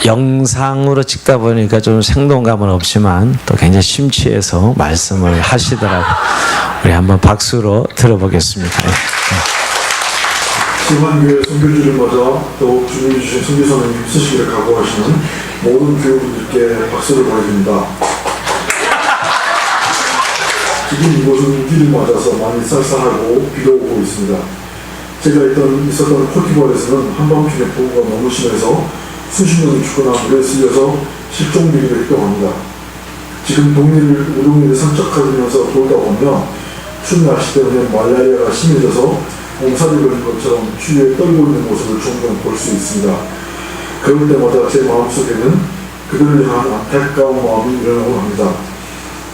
영상으로 찍다 보니까 좀 생동감은 없지만 또 굉장히 심취해서 말씀을 하시더라고요. 우리 한번 박수로 들어보겠습니다. 중한교회 선교지를 맞아 더욱 주님이 주신 선교사님 힘쓰시기를 각오하시는 모든 교우분들께 박수를 보내드립니다. 지금 이곳은 비를 맞아서 많이 쌀쌀하고 비도 오고 있습니다. 제가 있었던 코트디부아르에서는 한밤중에 폭우가 너무 심해서 수십 명이 죽거나 물에 쓸려서 실종되기도 했다고 합니다. 지금 동네를 우동리를 산책하면서 돌다 보면 추운 날씨 때문에 말라리아가 심해져서 몸살이 걸린 것처럼 추위에 떨고 있는 모습을 종종 볼 수 있습니다. 그럴 때마다 제 마음속에는 그들을 향한 안타까운 마음이 일어나곤 합니다.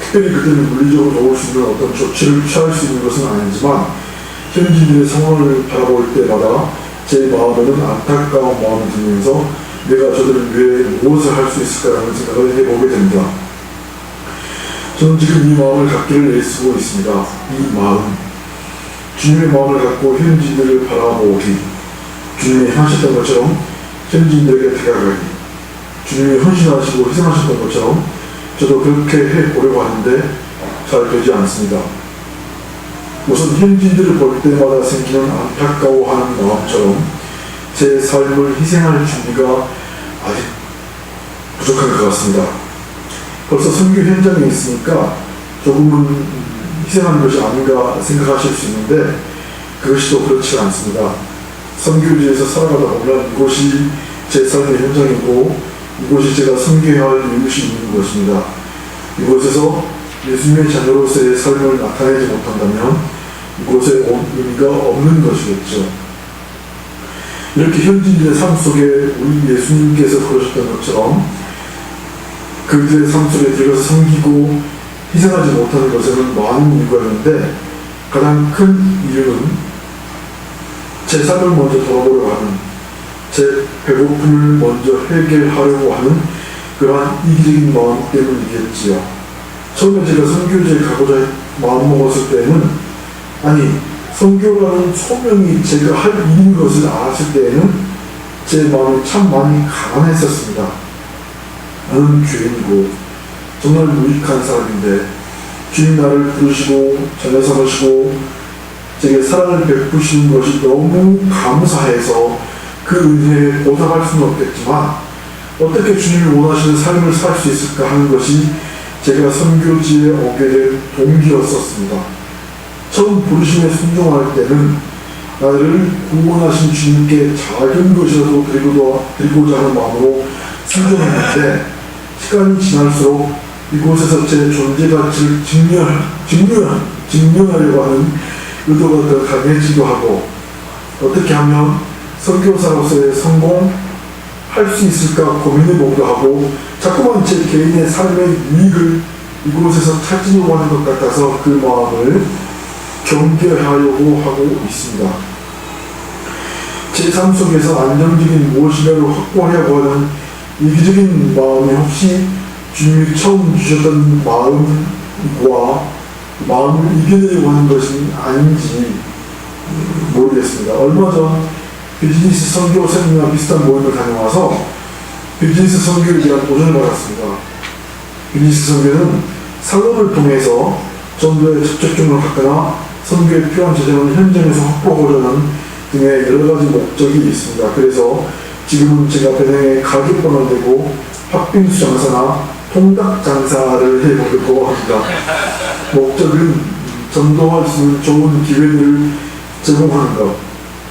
특별히 그들을 물리적으로 도울 수 있는 어떤 조치를 취할 수 있는 것은 아니지만 현지인들의 상황을 바라볼 때마다 제 마음에는 안타까운 마음이 들면서 내가 저들을 위해 무엇을 할 수 있을까라는 생각을 해보게 됩니다. 저는 지금 이 마음을 갖기를 애쓰고 있습니다. 이 마음, 주님의 마음을 갖고 현지인들을 바라보기, 주님이 하셨던 것처럼 현지인들에게 다가가기, 주님이 헌신하시고 희생하셨던 것처럼 저도 그렇게 해보려고 하는데 잘 되지 않습니다. 우선 현지인들을 볼 때마다 생기는 안타까워하는 마음처럼 제 삶을 희생할 준비가 아직 부족한 것 같습니다. 벌써 선교 현장에 있으니까 조금은 희생하는 것이 아닌가 생각하실 수 있는데 그것이 또 그렇지 않습니다. 선교지에서 살아가다 보면 이곳이 제 삶의 현장이고 이곳이 제가 선교해야 할 이웃이 있는 것입니다. 이곳에서 예수님의 자녀로서의 삶을 나타내지 못한다면 이곳에 의미가 없는 것이겠죠. 이렇게 현지인들의 삶 속에 우리 예수님께서 그러셨던 것처럼 그들의 삶 속에 들어가서 섬기고 희생하지 못하는 것에는 많은 이유가 있는데 가장 큰 이유는 제 삶을 먼저 돌아보려고 하는, 제 배고픔을 먼저 해결하려고 하는 그러한 이기적인 마음 때문이겠지요. 처음에 제가 선교지에 가고자 마음먹었을 때는 아니 선교라는 소명이 제가 할 일인 것을 알았을 때에는 제 마음이 참 많이 가난했었습니다. 나는 죄인이고 정말 무익한 사람인데 주님 나를 부르시고 자녀 삼으시고 제게 사랑을 베푸시는 것이 너무 감사해서 그 은혜에 보답할 수는 없겠지만 어떻게 주님이 원하시는 삶을 살 수 있을까 하는 것이 제가 선교지에 오게 된 동기였었습니다. 처음 부르심에 순종할 때는 나를 구원하신 주님께 작은 것이라도 드리고자 하는 마음으로 순종했는데 시간이 지날수록 이곳에서 제 존재 가치를 증명하려고 하는 의도가 더 강해지기도 하고 어떻게 하면 선교사로서의 성공할 수 있을까 고민해보기도 하고 자꾸만 제 개인의 삶의 유익을 이곳에서 찾으려고 하는 것 같아서 그 마음을 경계하려고 하고 있습니다. 제 삶 속에서 안정적인 무엇인가를 확보하려고 하는 이기적인 마음이 혹시 주님이 처음 주셨던 마음과 마음을 이겨내려고 하는 것이 아닌지 모르겠습니다. 얼마 전 비즈니스 선교 세미나 비슷한 모임을 다녀와서 비즈니스 선교에 대한 도전을 받았습니다. 비즈니스 선교는 사업을 통해서 전도에 접촉점을 갖거나 선교에 필요한 재정을 현장에서 확보하고자 하는 등의 여러 가지 목적이 있습니다. 그래서 지금은 제가 배낭에 가격번호 내고 팥빙수 장사나 통닭 장사를 해보려고 합니다. 목적은 전도할 수 있는 좋은 기회들을 제공하는 것,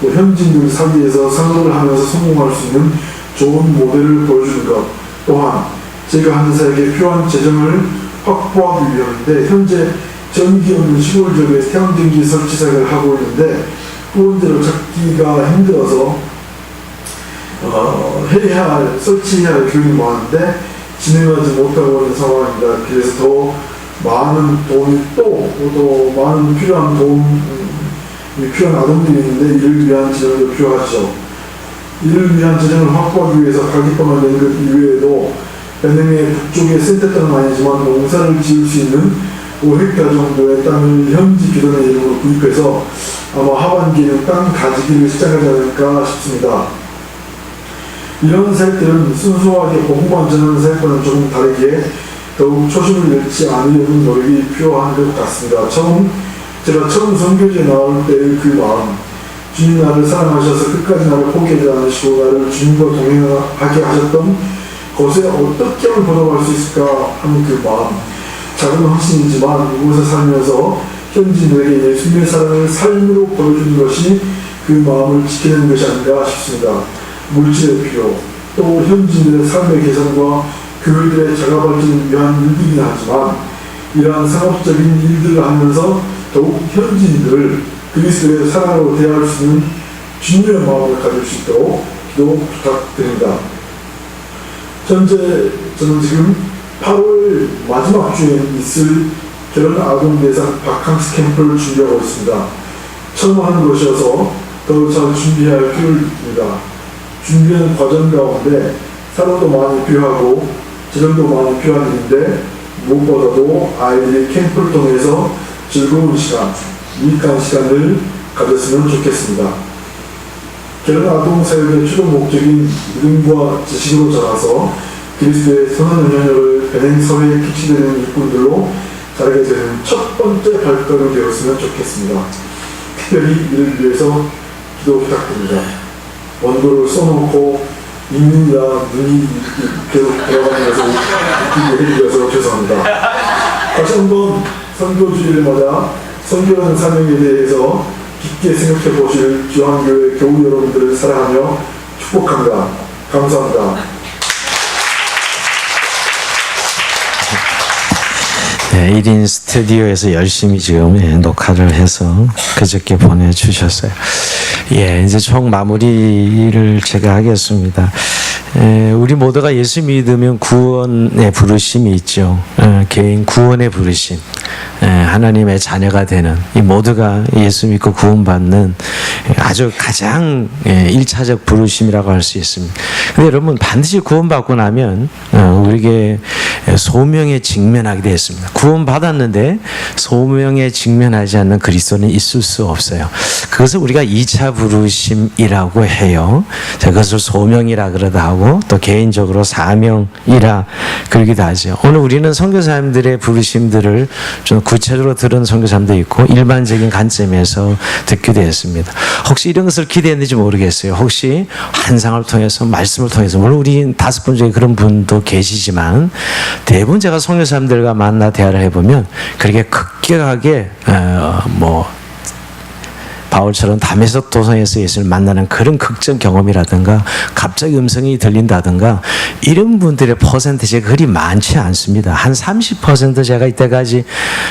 또 현지인들 사이에서 상업을 하면서 성공할 수 있는 좋은 모델을 보여주는 것, 또한 제가 하는 사에게 필요한 재정을 확보하기 위함인데 현재 전기 없는 시골 지역에 태양전기 설치 사역을 하고 있는데 후원자를 찾기가 힘들어서 설치해야 할 교육이 많은데 진행하지 못하고 있는 상황입니다. 그래서 더 많은 돈이 또 많은 필요한 아동들이 있는데 이를 위한 재정도 필요하죠. 이를 위한 재정을 확보하기 위해서 가격방을 낸 것 이외에도 배낭의 북쪽에 센터 땅은 아니지만 농사를 지을 수 있는 5헥타 정도의 땅을 현지 교단의 이름으로 구입해서 아마 하반기에는 땅 가지기를 시작하지 않을까 싶습니다. 이런 사역들은 순수하게 복음만 전하는 사역과는 조금 다르게 더욱 초심을 잃지 않으려는 노력이 필요한 것 같습니다. 제가 처음 선교지에 나올 때의 그 마음, 주님 나를 사랑하셔서 끝까지 나를 포기하지 않으시고 나를 주님과 동행하게 하셨던 것에 어떻게 하면 보답할 수 있을까 하는 그 마음, 작은 헌신이지만 이곳에 살면서 현지인들에게 예수님의 사랑을 삶으로 보여주는 것이 그 마음을 지키는 것이 아닌가 싶습니다. 물질의 필요, 또 현지인들의 삶의 개선과 그들의 자가 발전을 위한 일들이긴 하지만 이러한 상업적인 일들을 하면서 더욱 현지인들을 그리스도의 사랑으로 대할 수 있는 주님의 마음을 가질 수 있도록 기도 부탁드립니다. 현재 저는 지금 8월 마지막 주에 있을 결혼 아동 대상 바캉스 캠프를 준비하고 있습니다. 처음 하는 것이어서 더 잘 준비할 필요입니다. 준비하는 과정 가운데 사람도 많이 필요하고 재정도 많이 필요한 일인데 무엇보다도 아이들이 캠프를 통해서 즐거운 시간, 유익한 시간을 가졌으면 좋겠습니다. 결혼 아동 사역의 최종 목적인 믿음과 지식으로 자라서 그리스도의 선한 영향력을 베낸 사회에 끼치는 일꾼들로 자라게 되는 첫 번째 발걸음이 되었으면 좋겠습니다. 특별히 이를 위해서 기도 부탁드립니다. 원고를 써놓고 읽느냐 눈이 계속 들어가는 것을 느끼게 해주셔서 죄송합니다. 다시 한번 선교주의를 맞아 선교하는 사명에 대해서 깊게 생각해 보실 주한교회 교우 여러분들을 사랑하며 축복합니다. 감사합니다. 네, 1인 스튜디오에서 열심히 지금 녹화를 해서 그저께 보내주셨어요. 예, 이제 총 마무리를 제가 하겠습니다. 우리 모두가 예수 믿으면 구원의 부르심이 있죠. 개인 구원의 부르심. 하나님의 자녀가 되는 이 모두가 예수 믿고 구원받는 아주 가장 1차적 부르심이라고 할 수 있습니다. 근데 여러분 반드시 구원받고 나면 우리에게 소명에 직면하게 되었습니다. 구원받았는데 소명에 직면하지 않는 그리스도는 있을 수 없어요. 그것을 우리가 2차 부르심이라고 해요. 그것을 소명이라 그러다 하고 또 개인적으로 사명이라 그러기도 하죠. 오늘 우리는 선교사님들의 부르심들을 좀 구체적으로 들은 선교사님도 있고 일반적인 관점에서 듣게 되었습니다. 혹시 이런 것을 기대했는지 모르겠어요. 혹시 환상을 통해서 말씀을 통해서 물론 우리 5분 중에 그런 분도 계시지만 대부분 제가 선교사님들과 만나 대화를 해보면 그렇게 급격하게 바울처럼 다메섹 도상에서 예수를 만나는 그런 극적 경험이라든가 갑자기 음성이 들린다든가 이런 분들의 퍼센티지가 그리 많지 않습니다. 한 30% 제가 이때까지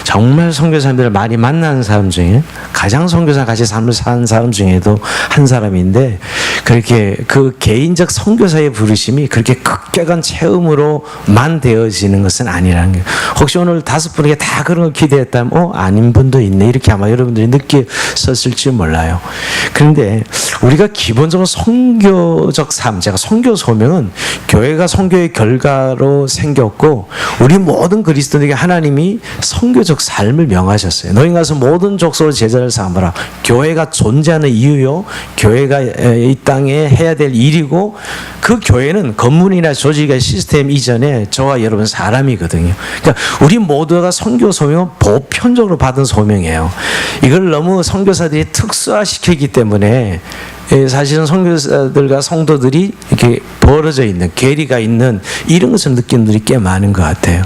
정말 선교사님들을 많이 만나는 사람 중에 가장 선교사 같이 삶을 사는 사람 중에도 한 사람인데 그렇게 그 개인적 선교사의 부르심이 그렇게 급격한 체험으로만 되어지는 것은 아니라는 거예요. 혹시 오늘 5분에게 다 그런 걸 기대했다면 아닌 분도 있네 이렇게 아마 여러분들이 느꼈을지 몰라요. 그런데 우리가 기본적으로 선교적 삶, 제가 선교 소명은 교회가 선교의 결과로 생겼고 우리 모든 그리스도인에게 하나님이 선교적 삶을 명하셨어요. 너희 가서 모든 족속을 제자를 삼으라. 교회가 존재하는 이유요. 교회가 이 땅에 해야 될 일이고 그 교회는 건물이나 조직의 시스템 이전에 저와 여러분 사람이거든요. 그러니까 우리 모두가 선교 소명은 보편적으로 받은 소명이에요. 이걸 너무 선교사들이 특수화시키기 때문에 사실은 선교사들과 성도들이 이렇게 벌어져 있는 괴리가 있는 이런 것을 느끼는 분들이 꽤 많은 것 같아요.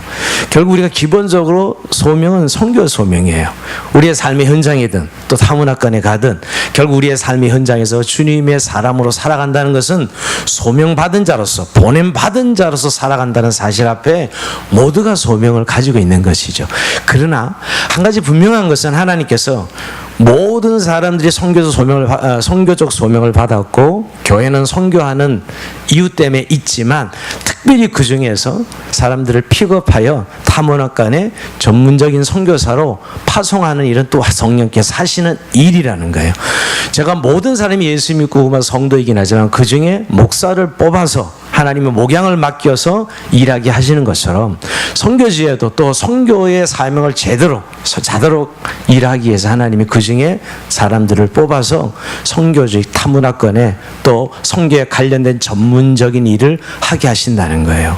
결국 우리가 기본적으로 소명은 선교 소명이에요. 우리의 삶의 현장이든 또 타문학관에 가든 결국 우리의 삶의 현장에서 주님의 사람으로 살아간다는 것은 소명받은 자로서 보냄받은 자로서 살아간다는 사실 앞에 모두가 소명을 가지고 있는 것이죠. 그러나 한 가지 분명한 것은 하나님께서 모든 사람들이 선교적 소명을 받았고 교회는 선교하는 이유 때문에 있지만 특별히 그 중에서 사람들을 픽업하여 타문학관에 전문적인 선교사로 파송하는 일은 또 성령께서 하시는 일이라는 거예요. 제가 모든 사람이 예수 믿고 구원받은 성도이긴 하지만 그 중에 목사를 뽑아서 하나님의 목양을 맡겨서 일하게 하시는 것처럼 선교지에도 또 선교의 사명을 제대로 일하기 위해서 하나님이 그 중에 사람들을 뽑아서 선교직 타문학관에 또 선교에 관련된 전문적인 일을 하게 하신다는 거예요.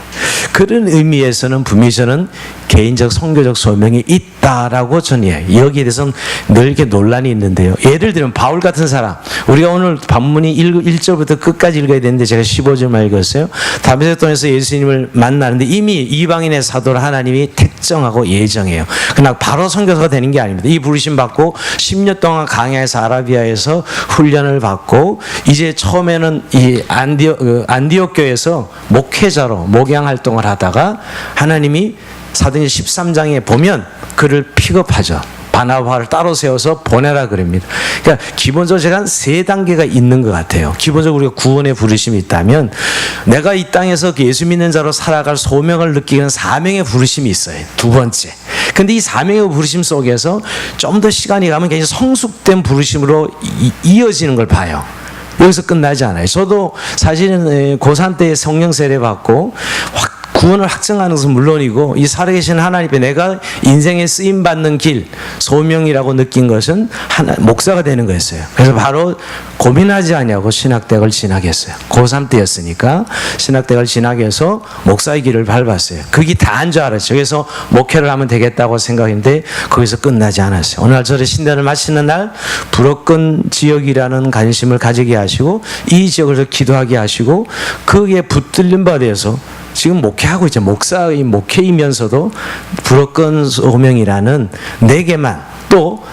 그런 의미에서는 분명히 저는 개인적 선교적 소명이 있다라고 저는 여기에 대해서는 늘 이렇게 논란이 있는데요. 예를 들면 바울 같은 사람, 우리가 오늘 본문이 1절부터 끝까지 읽어야 되는데 제가 15절만 읽었어요. 다메섹 동에서 예수님을 만나는데 이미 이방인의 사도를 하나님이 택정하고 예정해요. 그러나 바로 선교사가 되는 게 아닙니다. 이 부르심 받고 10년 동안 강야에서 아라비아에서 훈련을 받고 이제 처음에는 이 안디옥 교회에서 목회자로 목양 활동을 하다가 하나님이 사도행전 13장에 보면 그를 픽업하죠. 바나바를 따로 세워서 보내라 그럽니다. 그러니까 기본적으로 제가 한 3단계가 있는 것 같아요. 기본적으로 우리가 구원의 부르심이 있다면 내가 이 땅에서 예수 믿는 자로 살아갈 소명을 느끼는 사명의 부르심이 있어요. 두 번째. 근데 이 사명의 부르심 속에서 좀 더 시간이 가면 굉장히 성숙된 부르심으로 이어지는 걸 봐요. 여기서 끝나지 않아요. 저도 사실은 고3 때 성령 세례 받고 구원을 확증하는 것은 물론이고 이 살아계신 하나님 앞에 내가 인생에 쓰임받는 길, 소명이라고 느낀 것은 목사가 되는 거였어요. 그래서 바로 고민하지 않냐고 신학대학을 진학했어요. 고3 때였으니까 신학대학을 진학해서 목사의 길을 밟았어요. 그게 다인 줄 알았죠. 그래서 목회를 하면 되겠다고 생각했는데 거기서 끝나지 않았어요. 오늘 저를 신대를 마치는 날 불어권 지역이라는 관심을 가지게 하시고 이 지역을 기도하게 하시고 거기에 붙들린 바에 대해서 지금 목회하고 있죠. 목사의 목회이면서도 불어권 소명이라는 내게만 또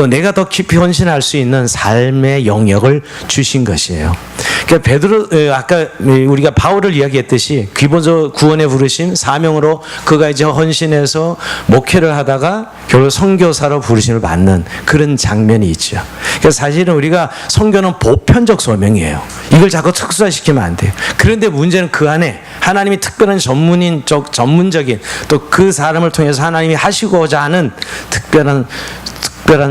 내가 더 깊이 헌신할 수 있는 삶의 영역을 주신 것이에요. 그러니까 베드로 아까 우리가 바울을 이야기했듯이 기본적으로 구원의 부르심 사명으로 그가 이제 헌신해서 목회를 하다가 결국 선교사로 부르심을 받는 그런 장면이 있죠. 그래서 사실은 우리가 선교는 보편적 소명이에요. 이걸 자꾸 특수화시키면 안 돼요. 그런데 문제는 그 안에 하나님이 특별한 전문적인 또 그 사람을 통해서 하나님이 하시고자 하는 특별한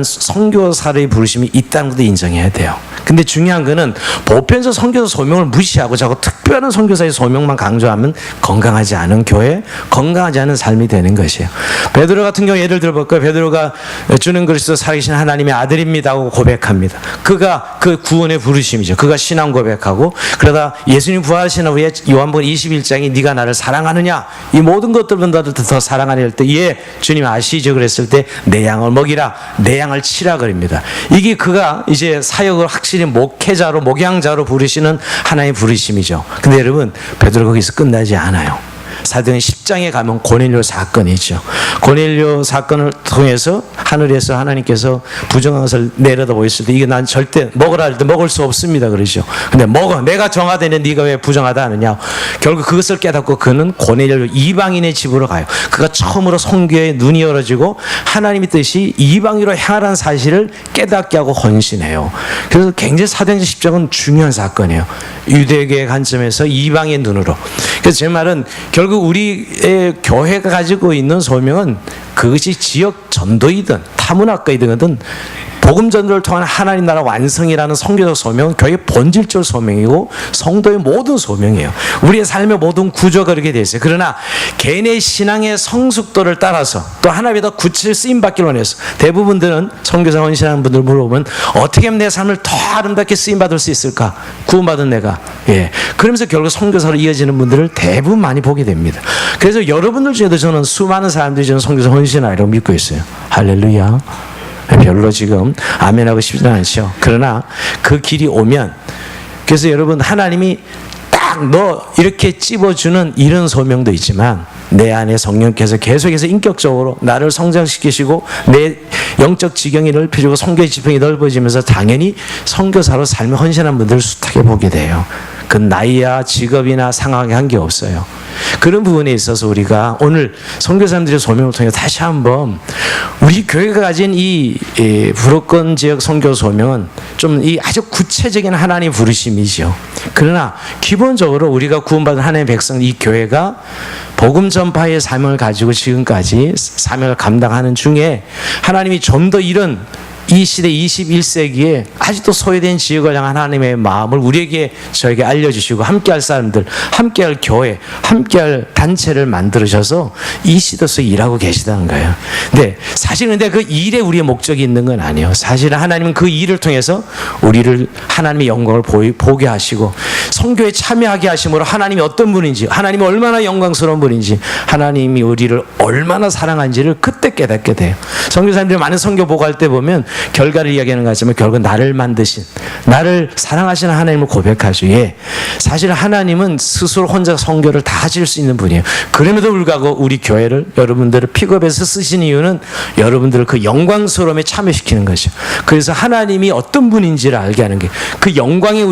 선교사의 부르심이 있다는 것도 인정해야 돼요. 근데 중요한 거는 보편적 선교사 소명을 무시하고 자꾸 특별한 선교사의 소명만 강조하면 건강하지 않은 교회, 건강하지 않은 삶이 되는 것이에요. 베드로 같은 경우 예를 들어볼까요? 베드로가 주는 그리스도 살아계신 하나님의 아들입니다 하고 고백합니다. 그가 그 구원의 부르심이죠. 그가 신앙 고백하고 그러다 예수님 부활하신 후에 요한복음 21장에 네가 나를 사랑하느냐 이 모든 것들보다 더 사랑하느냐 할 때 예 주님 아시죠 그랬을 때 내 양을 먹이라 내 양을 치라 그럽니다. 이게 그가 이제 사역을 확실히 목회자로 목양자로 부르시는 하나의 부르심이죠. 근데 여러분 베드로 거기서 끝나지 않아요. 사도행전 10장에 가면 고넬료 사건이죠. 고넬료 사건을 통해서 하늘에서 하나님께서 부정한 것을 내려다 보였을 때 이게 난 절대 먹으라 할 때 먹을 수 없습니다 그러죠. 근데 먹어 내가 정하되는 네가 왜 부정하다 하느냐. 결국 그것을 깨닫고 그는 고넬료 이방인의 집으로 가요. 그가 처음으로 선교의 눈이 열어지고 하나님의 뜻이 이방인으로 향하라는 사실을 깨닫게 하고 헌신해요. 그래서 굉장히 사도행전 10장은 중요한 사건이에요. 유대교의 관점에서 이방의 눈으로. 그래서 제 말은 결국 우리의 교회가 가지고 있는 소명은 그것이 지역 전도이든 타문학과이든 복음 전도를 통한 하나님 나라 완성이라는 성교적 소명은 교회의 본질적 소명이고 성도의 모든 소명이에요. 우리의 삶의 모든 구조가 그렇게 되어 있어요. 그러나 개인의 신앙의 성숙도를 따라서 또 하나님의 더 구체적 쓰임받기를 원해서 대부분들은 선교사 헌신하는 분들 물어보면 어떻게 하면 내 삶을 더 아름답게 쓰임받을 수 있을까? 구원받은 내가. 예. 그러면서 결국 선교사로 이어지는 분들을 대부분 많이 보게 됩니다. 그래서 여러분들 중에도 저는 수많은 사람들이 저는 선교사 헌신하리라고 믿고 있어요. 할렐루야. 별로 지금 아멘하고 싶지는 않죠. 그러나 그 길이 오면 그래서 여러분 하나님이 딱 너 이렇게 찝어주는 이런 소명도 있지만 내 안에 성령께서 계속해서 인격적으로 나를 성장시키시고 내 영적 지경이 넓혀지고 선교의 지평이 넓어지면서 당연히 선교사로 삶에 헌신한 분들을 숱하게 보게 돼요. 그 나이야 직업이나 상황에 한계없어요. 그런 부분에 있어서 우리가 오늘 선교사님들의 소명을 통해 다시 한번 우리 교회가 가진 이 불어권 지역 선교 소명은 좀 이 아주 구체적인 하나님의 부르심이죠. 그러나 기본적으로 우리가 구원받은 하나님의 백성 이 교회가 복음 전파의 사명을 가지고 지금까지 사명을 감당하는 중에 하나님이 좀 더 이런 이 시대 21세기에 아직도 소외된 지역을 향한 하나님의 마음을 저에게 알려주시고 함께할 사람들, 함께할 교회, 함께할 단체를 만들으셔서 이 시대에서 일하고 계시다는 거예요. 네, 사실 근데 그 일에 우리의 목적이 있는 건 아니에요. 사실은 하나님은 그 일을 통해서 우리를 하나님의 영광을 보게 하시고 선교에 참여하게 하심으로 하나님이 어떤 분인지, 하나님이 얼마나 영광스러운 분인지, 하나님이 우리를 얼마나 사랑한지를 그때 깨닫게 돼요. 선교사님들이 많은 선교 보고할 때 보면 결과를 이야기하는 것 같지만 결국 나를 만드신, 나를 사랑하시는 하나님을 고백하죠. 예, 사실 하나님은 스스로 혼자 선교를 다 하실 수 있는 분이에요. 그럼에도 불구하고 우리 교회를, 여러분들을 픽업해서 쓰신 이유는 여러분들을 그 영광스러움에 참여시키는 것이죠. 그래서 하나님이 어떤 분인지를 알게 하는 게, 그 영광이 우리